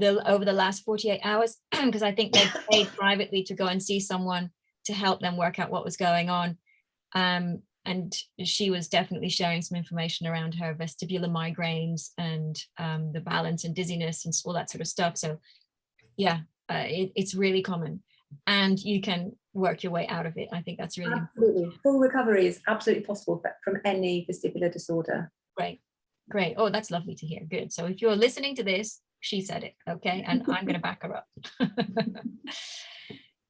over the last 48 hours, because I think they paid privately to go and see someone to help them work out what was going on. And she was definitely sharing some information around her vestibular migraines and the balance and dizziness and all that sort of stuff. So yeah, it's really common and you can work your way out of it. I think that's really absolutely important. Full recovery is absolutely possible from any vestibular disorder. Great. Great. Oh, that's lovely to hear. Good. So if you're listening to this, she said it. Okay. And I'm going to back her up.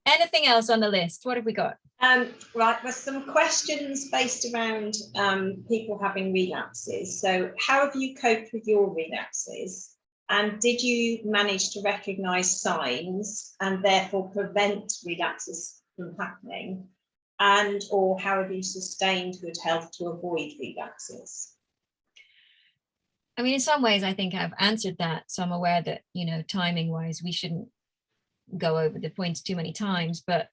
Anything else on the list? What have we got? Right, there's some questions based around people having relapses. So how have you coped with your relapses? And did you manage to recognise signs and therefore prevent relapses from happening? And or how have you sustained good health to avoid relapses? I mean, in some ways, I think I've answered that. So I'm aware that, you know, timing wise, we shouldn't go over the points too many times. But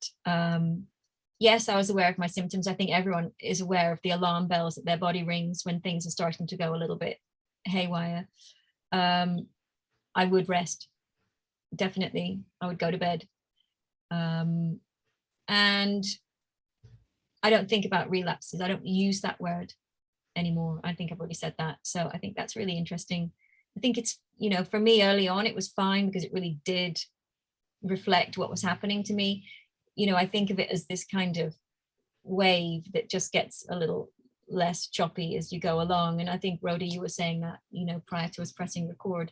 yes, I was aware of my symptoms. I think everyone is aware of the alarm bells that their body rings when things are starting to go a little bit haywire. I would rest. Definitely. I would go to bed. And I don't think about relapses. I don't use that word anymore. I think I've already said that. So I think that's really interesting. I think it's, you know, for me early on, it was fine because it really did reflect what was happening to me. You know, I think of it as this kind of wave that just gets a little less choppy as you go along. And I think, Rhoda, you were saying that, you know, prior to us pressing record,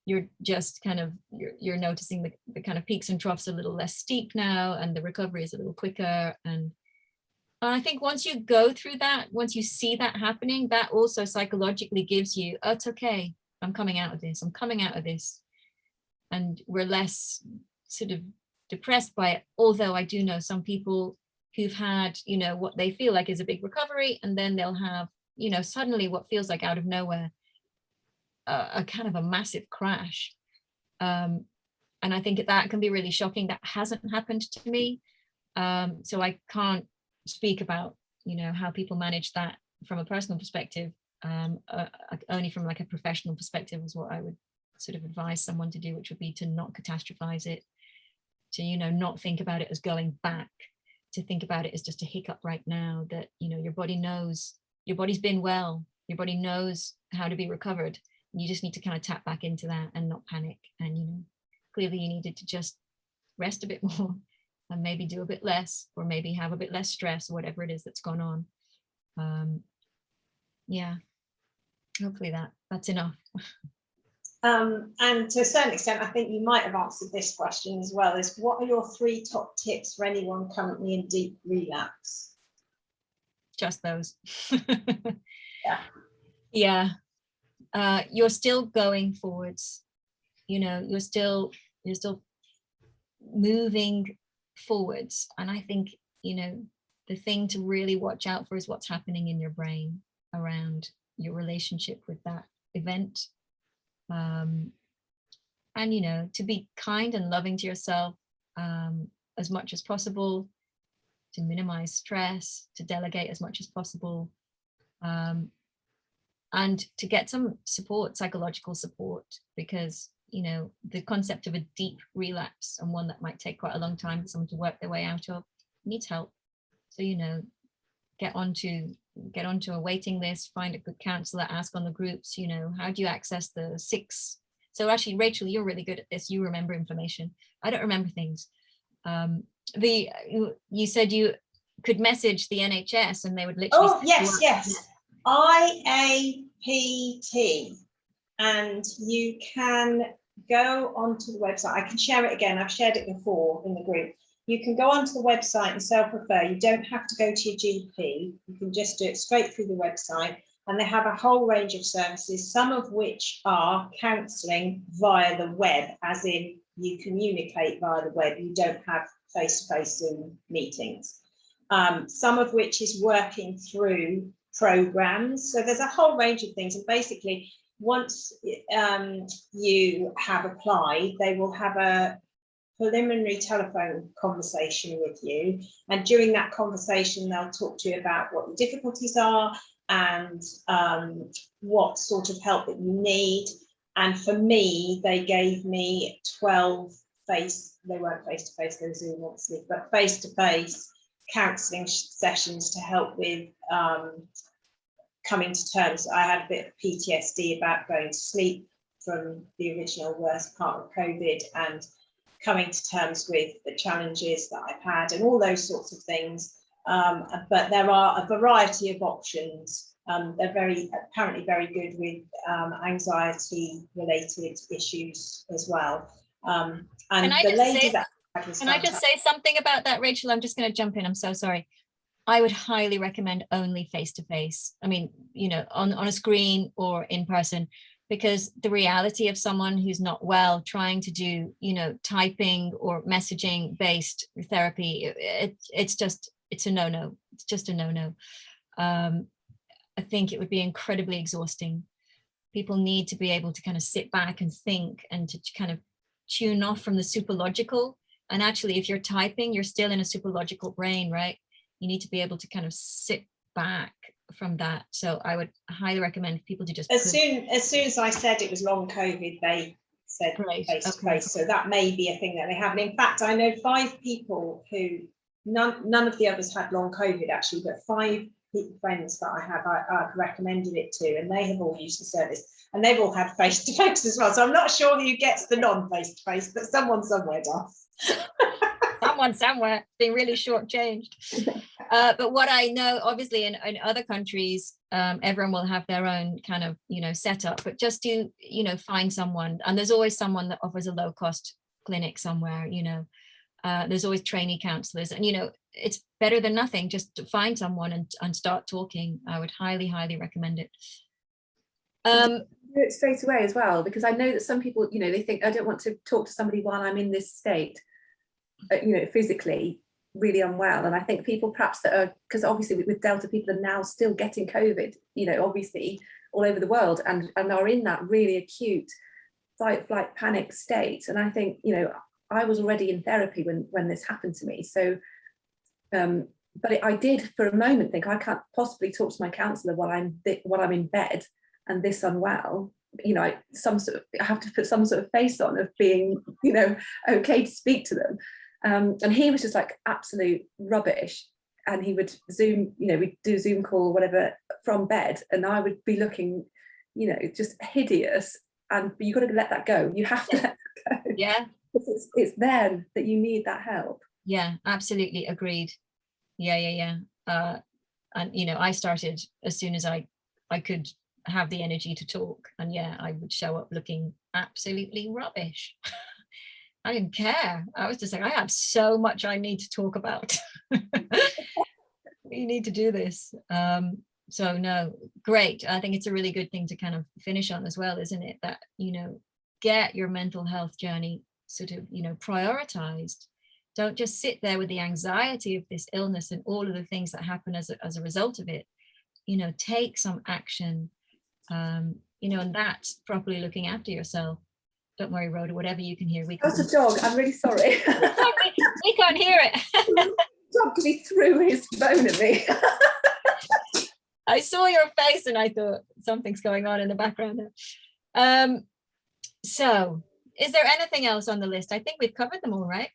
you're just kind of, you're noticing the kind of peaks and troughs a little less steep now, and the recovery is a little quicker. And I think once you go through that, once you see that happening, that also psychologically gives you, oh, it's okay, I'm coming out of this, I'm coming out of this. And we're less sort of depressed by it. Although I do know some people who've had, you know, what they feel like is a big recovery, and then they'll have, you know, suddenly what feels like out of nowhere, a kind of a massive crash. And I think that can be really shocking. That hasn't happened to me. So I can't speak about, you know, how people manage that from a personal perspective. Only from like a professional perspective is what I would sort of advise someone to do, which would be to not catastrophize it, to, you know, not think about it as going back, to think about it as just a hiccup right now, that, you know, your body knows, your body's been well, your body knows how to be recovered. You just need to kind of tap back into that and not panic. And, you know, clearly you needed to just rest a bit more and maybe do a bit less, or maybe have a bit less stress, or whatever it is that's gone on. Yeah, hopefully that's enough. And to a certain extent, I think you might have answered this question as well, is what are your 3 top tips for anyone currently in deep relapse? Just those. Yeah. Yeah. You're still going forwards, you know, you're still moving forwards. And I think, you know, the thing to really watch out for is what's happening in your brain around your relationship with that event. And, you know, to be kind and loving to yourself as much as possible, to minimize stress, to delegate as much as possible, and to get some support, psychological support, because, you know, the concept of a deep relapse, and one that might take quite a long time for someone to work their way out of, needs help. So, you know, get onto a waiting list, find a good counselor, ask on the groups, you know, how do you access the 6? So actually, Rachel, you're really good at this. You remember information. I don't remember things. You said you could message the NHS and they would literally. Oh, yes. IAPT. And you can go onto the website. I can share it again. I've shared it before in the group. You can go onto the website and self-refer. You don't have to go to your GP. You can just do it straight through the website. And they have a whole range of services, some of which are counselling via the web, as in you communicate via the web. You don't have face-to-face Zoom meetings. Some of which is working through programs. So there's a whole range of things. And basically, once you have applied, they will have a preliminary telephone conversation with you, and during that conversation they'll talk to you about what the difficulties are and what sort of help that you need. And for me, they gave me 12 they weren't face-to-face, they were Zoom obviously, but face-to-face counselling sessions to help with coming to terms. I had a bit of PTSD about going to sleep from the original worst part of COVID, and coming to terms with the challenges that I've had and all those sorts of things. But there are a variety of options They're apparently very good with anxiety related issues as well. And the lady that was can I just say something about that, Rachel? I'm just going to jump in. I'm so sorry. I would highly recommend only face-to-face. I mean, you know, on a screen or in person, because the reality of someone who's not well trying to do, you know, typing or messaging based therapy, it's a no-no. It's just a no-no. I think it would be incredibly exhausting. People need to be able to kind of sit back and think and to kind of tune off from the superlogical. And actually, if you're typing, you're still in a superlogical brain, right? You need to be able to kind of sit back from that. So I would highly recommend people to just as soon as I said it was long COVID, they said face to face. So that may be a thing that they have. And in fact, I know 5 people who none of the others had long COVID actually, but 5 friends that I have, I've recommended it to, and they have all used the service, and they've all had face to face as well. So I'm not sure who gets the non face to face, but someone somewhere does. Someone somewhere being really shortchanged. But what I know, obviously, in other countries, everyone will have their own kind of, you know, setup. But just to, you know, find someone, and there's always someone that offers a low cost clinic somewhere. You know, there's always trainee counselors, and you know, it's better than nothing. Just to find someone and start talking. I would highly recommend it. Do it straight away as well, because I know that some people, you know, they think I don't want to talk to somebody while I'm in this state, you know, physically really unwell. And I think people perhaps that are, because obviously with Delta, people are now still getting COVID, you know, obviously all over the world, and are in that really acute fight, flight, panic state. And I think, you know, I was already in therapy when this happened to me. So, but I did for a moment think I can't possibly talk to my counsellor while I'm in bed and this unwell. You know, I have to put some sort of face on of being, you know, okay to speak to them. And he was just like absolute rubbish. And he would Zoom, you know, we'd do a Zoom call or whatever from bed, and I would be looking, you know, just hideous. And you've got to let that go. You have to let that go. Yeah. It's then that you need that help. Yeah, absolutely agreed. Yeah. And you know, I started as soon as I could have the energy to talk, and yeah, I would show up looking absolutely rubbish. I didn't care. I was just like, I have so much I need to talk about. We need to do this. So no, great. I think it's a really good thing to kind of finish on as well, isn't it? That, you know, get your mental health journey sort of, you know, prioritized. Don't just sit there with the anxiety of this illness and all of the things that happen as a result of it. You know, take some action, you know, and that's properly looking after yourself. Don't worry, Rhoda, whatever you can hear. That's a dog. I'm really sorry. we can't hear it. Dog, because he threw his phone at me. I saw your face and I thought something's going on in the background there. So is there anything else on the list? I think we've covered them all, right?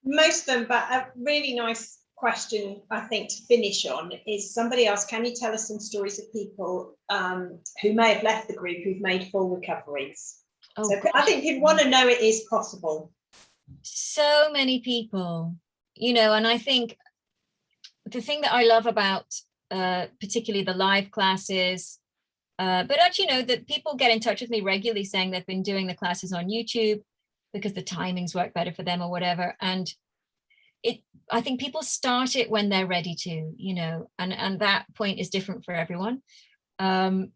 Most of them, but a really nice question I think to finish on is somebody asked, can you tell us some stories of people who may have left the group who've made full recoveries? Oh, so I think people want to know it is possible. So many people, you know, and I think the thing that I love about particularly the live classes, but actually, you know, that people get in touch with me regularly saying they've been doing the classes on YouTube because the timings work better for them or whatever. And I think people start it when they're ready to, you know, and that point is different for everyone. And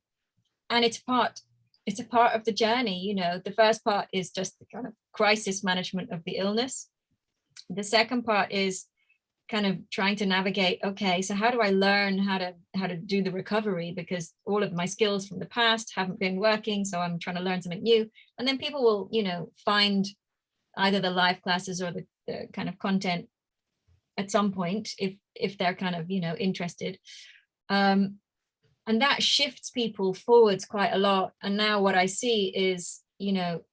it's a part of the journey. You know, the first part is just the kind of crisis management of the illness. The second part is kind of trying to navigate, okay, so how do I learn how to do the recovery, because all of my skills from the past haven't been working, so I'm trying to learn something new. And then people will, you know, find either the live classes or the kind of content at some point if they're kind of, you know, interested. And that shifts people forwards quite a lot. And now what I see is, you know,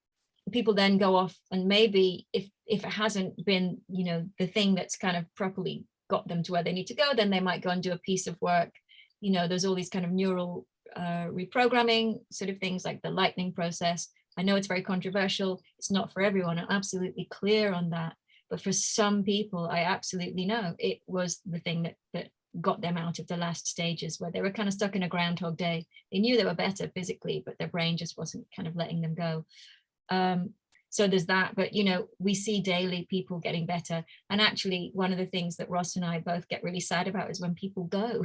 people then go off and maybe if it hasn't been, you know, the thing that's kind of properly got them to where they need to go, then they might go and do a piece of work. You know, there's all these kind of neural reprogramming sort of things like the lightning process. I know it's very controversial. It's not for everyone. I'm absolutely clear on that. But for some people, I absolutely know it was the thing that got them out of the last stages where they were kind of stuck in a Groundhog Day. They knew they were better physically, but their brain just wasn't kind of letting them go. So there's that, but you know, we see daily people getting better. And actually one of the things that Ross and I both get really sad about is when people go.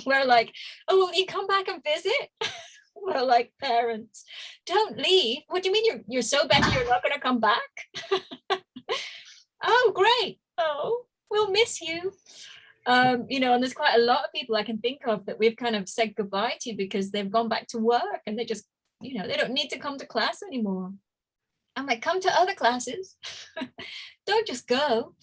We're like, oh, will you come back and visit? We're like, parents, don't leave. What do you mean you're so better you're not going to come back? Oh, great. Oh, we'll miss you. You know, and there's quite a lot of people I can think of that we've kind of said goodbye to because they've gone back to work and they just, you know, they don't need to come to class anymore. I'm like, come to other classes. Don't just go.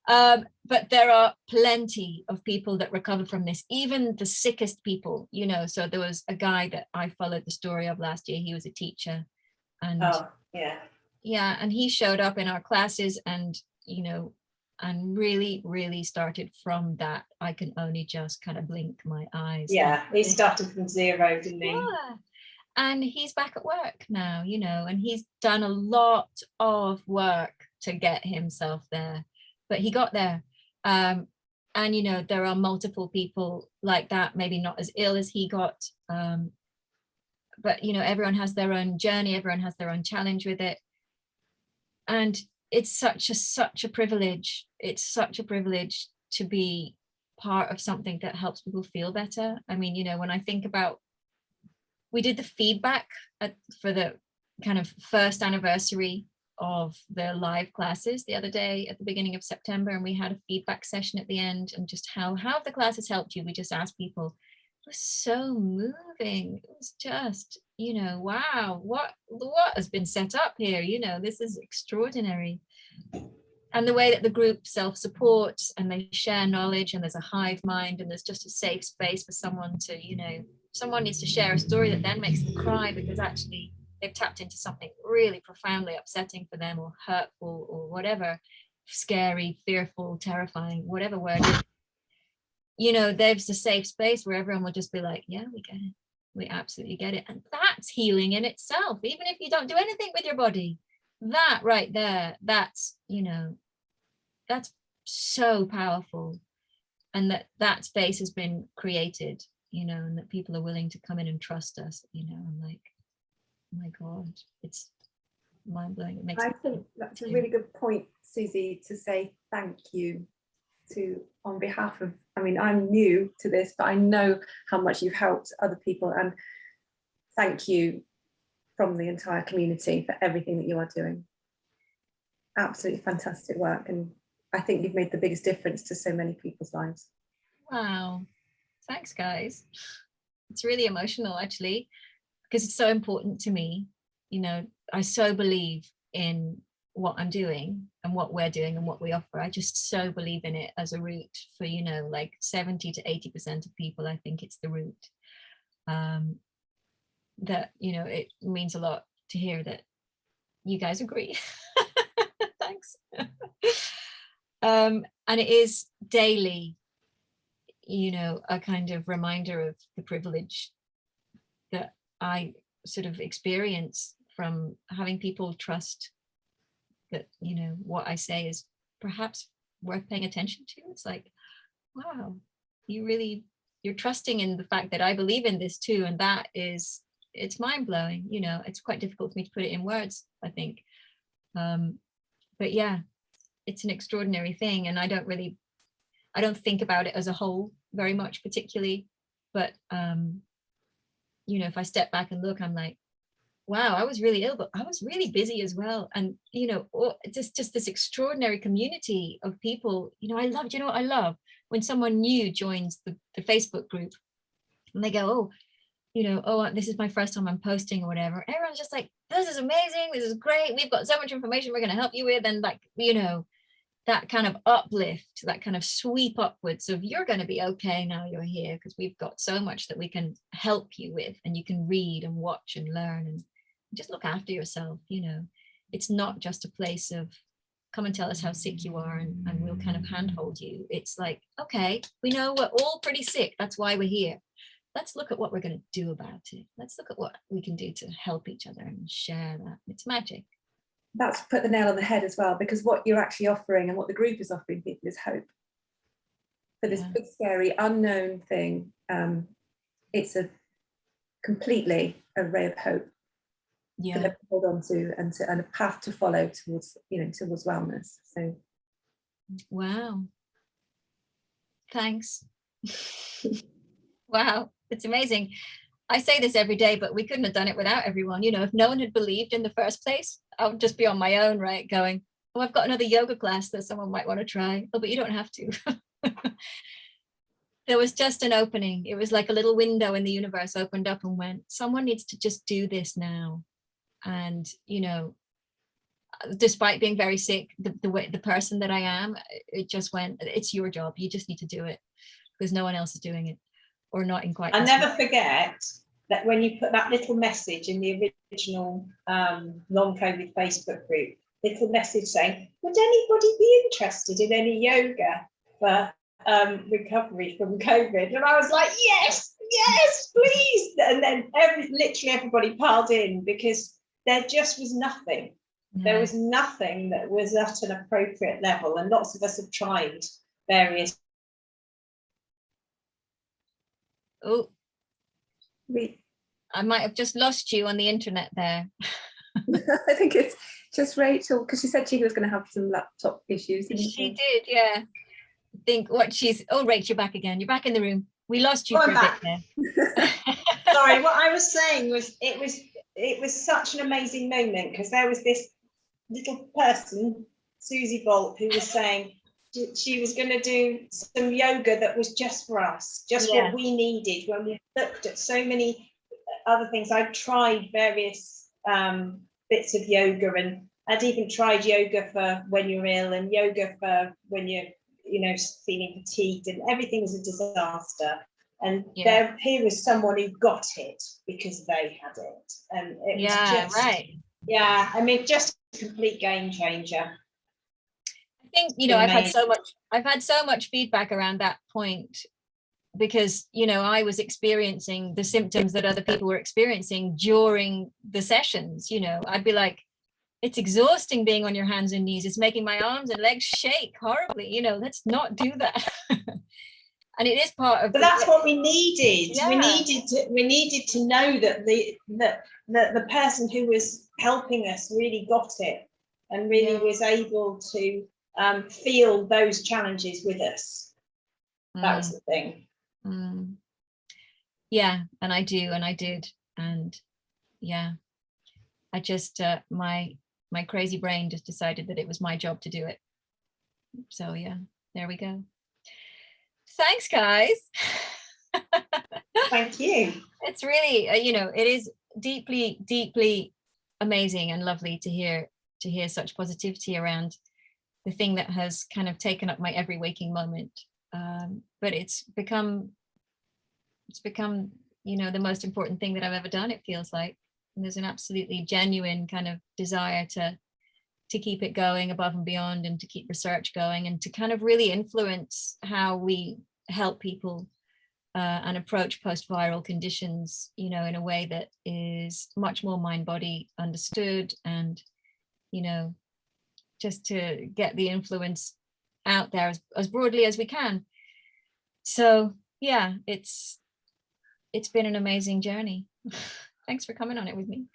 But there are plenty of people that recover from this, even the sickest people, you know. So there was a guy that I followed the story of last year. He was a teacher. And yeah, and he showed up in our classes and, you know, and really started from that. I can only just kind of blink my eyes. Yeah, he started from zero, didn't he? Yeah. And he's back at work now, you know, and he's done a lot of work to get himself there, but he got there. And, you know, there are multiple people like that, maybe not as ill as he got. But, you know, everyone has their own journey. Everyone has their own challenge with it. And it's such a privilege. It's such a privilege to be part of something that helps people feel better. I mean, you know, when I think about, we did the feedback for the kind of first anniversary of the live classes the other day at the beginning of September, and we had a feedback session at the end, and just how have the classes helped you? We just asked people. It was so moving. It was just, you know, wow, what has been set up here? You know, this is extraordinary. And the way that the group self-supports and they share knowledge, and there's a hive mind, and there's just a safe space for someone to, you know, someone needs to share a story that then makes them cry because actually they've tapped into something really profoundly upsetting for them, or hurtful, or whatever, scary, fearful, terrifying, whatever word. You know, there's a safe space where everyone will just be like, yeah, we get it. We absolutely get it. And that's healing in itself. Even if you don't do anything with your body, that right there, that's, you know, that's so powerful. And that space has been created, you know, and that people are willing to come in and trust us, you know. I'm like, oh my God, it's mind-blowing. It makes I think that's a really good point, Suzy, to say thank you to, on behalf of, I mean, I'm new to this, but I know how much you've helped other people, and thank you from the entire community for everything that you are doing. Absolutely fantastic work, and I think you've made the biggest difference to so many people's lives. Wow, thanks guys. It's really emotional actually, because it's so important to me. You know, I so believe in what I'm doing and what we're doing and what we offer. I just so believe in it as a route for, you know, like 70 to 80% of people. I think it's the route that, you know, it means a lot to hear that you guys agree. Thanks. And it is daily, you know, a kind of reminder of the privilege that I sort of experience from having people trust that, you know, what I say is perhaps worth paying attention to. It's like, wow, you're trusting in the fact that I believe in this too. And that is, it's mind-blowing, you know. It's quite difficult for me to put it in words, I think. But yeah, it's an extraordinary thing. And I don't think about it as a whole very much particularly, but you know, if I step back and look, I'm like, wow, I was really ill, but I was really busy as well. And, you know, just this extraordinary community of people. You know, I love when someone new joins the Facebook group and they go, oh, you know, oh, this is my first time I'm posting or whatever. Everyone's just like, this is amazing. This is great. We've got so much information we're going to help you with. And like, you know, that kind of uplift, that kind of sweep upwards of you're going to be okay now you're here, because we've got so much that we can help you with, and you can read and watch and learn and just look after yourself. You know, it's not just a place of come and tell us how sick you are and we'll kind of handhold you. It's like, okay, we know we're all pretty sick. That's why we're here. Let's look at what we're going to do about it. Let's look at what we can do to help each other and share that. It's magic. That's put the nail on the head as well, because what you're actually offering and what the group is offering people is hope. for this big, scary, unknown thing, it's a completely a ray of hope for them to hold on to, and a path to follow towards, towards wellness. So, wow, thanks. Wow, it's amazing. I say this every day, but we couldn't have done it without everyone. If no one had believed in the first place, I would just be on my own, right? Going, oh, I've got another yoga class that someone might want to try. Oh, but you don't have to. There was just an opening. It was like a little window in the universe opened up and went, someone needs to just do this now. And, despite being very sick, the person that I am, it just went, it's your job. You just need to do it because no one else is doing it, or not in quite. I'll never forget that when you put that little message in the original non-COVID Facebook group, little message saying, would anybody be interested in any yoga for recovery from COVID? And I was like, yes, please. And then literally everybody piled in, because there just was nothing. There was nothing that was at an appropriate level, and lots of us have tried various. Oh, I might have just lost you on the internet there. I think it's just Rachel, because she said she was going to have some laptop issues. She did, yeah. I think Rach, you're back again. You're back in the room. We lost you for a bit there. Sorry, what I was saying was it was such an amazing moment, because there was this little person, Suzy who was saying she was going to do some yoga that was just for us, just what we needed. When we looked at so many other things, I'd tried various bits of yoga, and I'd even tried yoga for when you're ill and yoga for when you're feeling fatigued, and everything was a disaster. And here was someone who got it because they had it, and it was just just a complete game changer. I think I've had so much feedback around that point, because I was experiencing the symptoms that other people were experiencing during the sessions. I'd be like, it's exhausting being on your hands and knees. It's making my arms and legs shake horribly. Let's not do that. And it is part of. But that's what we needed. Yeah. We needed to know that the person who was helping us really got it, and really was able to feel those challenges with us. That was the thing. Yeah, and I do, and I did, and I just my crazy brain just decided that it was my job to do it. So there we go. Thanks, guys. Thank you. It's really it is deeply, deeply amazing and lovely to hear such positivity around the thing that has kind of taken up my every waking moment. But it's become the most important thing that I've ever done, it feels like. And there's an absolutely genuine kind of desire to keep it going above and beyond, and to keep research going, and to kind of really influence how we help people and approach post-viral conditions, in a way that is much more mind-body understood, and just to get the influence out there as broadly as we can. So it's been an amazing journey. Thanks for coming on it with me.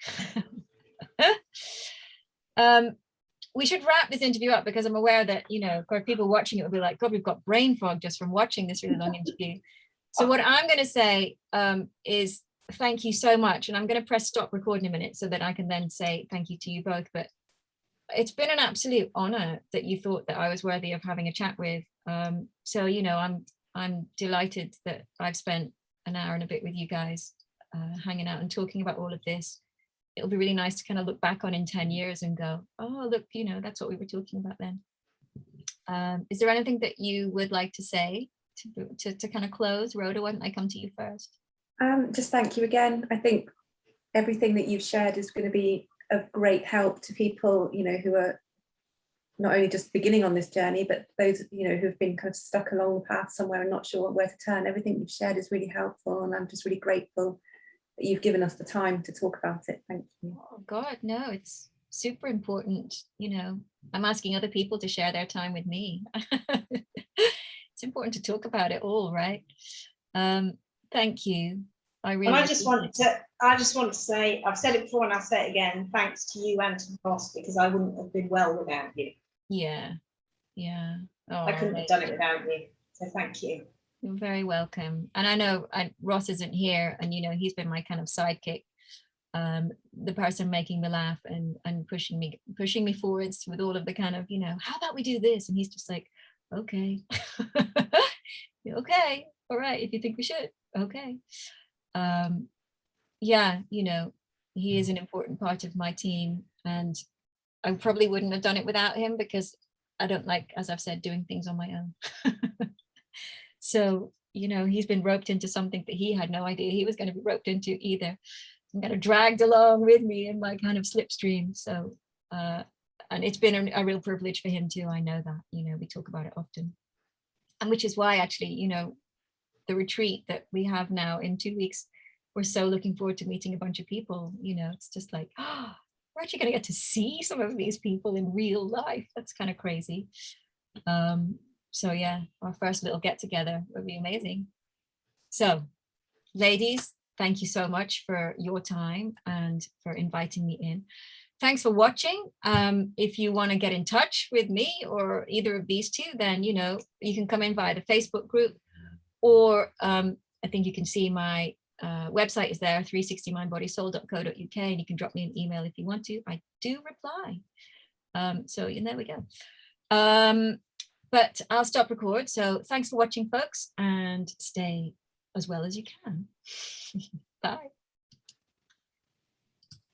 We should wrap this interview up, because I'm aware that of course people watching it will be like, God, we've got brain fog just from watching this really long interview. So what I'm going to say is thank you so much, and I'm going to press stop record in a minute so that I can then say thank you to you both. But it's been an absolute honor that you thought that I was worthy of having a chat with. So I'm delighted that I've spent an hour and a bit with you guys, hanging out and talking about all of this. It'll be really nice to kind of look back on in 10 years and go, oh, look, that's what we were talking about then. Is there anything that you would like to say to kind of close? Rhoda, why don't I come to you first? Just thank you again. I think everything that you've shared is going to be of great help to people, who are not only just beginning on this journey, but those, who've been kind of stuck along the path somewhere and not sure where to turn. Everything you've shared is really helpful, and I'm just really grateful that you've given us the time to talk about it. Thank you. Oh God, no, it's super important. I'm asking other people to share their time with me. It's important. important to talk about it all, right? Thank you. And I just want to say, I've said it before and I'll say it again, thanks to you and to Ross, because I wouldn't have been well without you. Yeah. I couldn't have done it without you. So thank you. You're very welcome. And I know Ross isn't here, and he's been my kind of sidekick, the person making me laugh and pushing me forwards with all of the kind of, how about we do this? And he's just like, okay. Okay, all right, if you think we should, okay. Yeah, he is an important part of my team, and I probably wouldn't have done it without him, because I don't like, as I've said, doing things on my own. So, he's been roped into something that he had no idea he was going to be roped into either. I'm kind of dragged along with me in my kind of slipstream. So, and it's been a real privilege for him too. I know that, we talk about it often. And which is why actually, the retreat that we have now in 2 weeks, we're so looking forward to meeting a bunch of people. It's just like, oh, we're actually going to get to see some of these people in real life. That's kind of crazy. So yeah, our first little get together would be amazing. So ladies, thank you so much for your time and for inviting me in. Thanks for watching. If you want to get in touch with me or either of these two, then you can come in via the Facebook group, or I think you can see my website is there, 360mindbodysoul.co.uk, and you can drop me an email if you want to. I do reply. So there we go. But I'll stop record. So thanks for watching, folks, and stay as well as you can. Bye.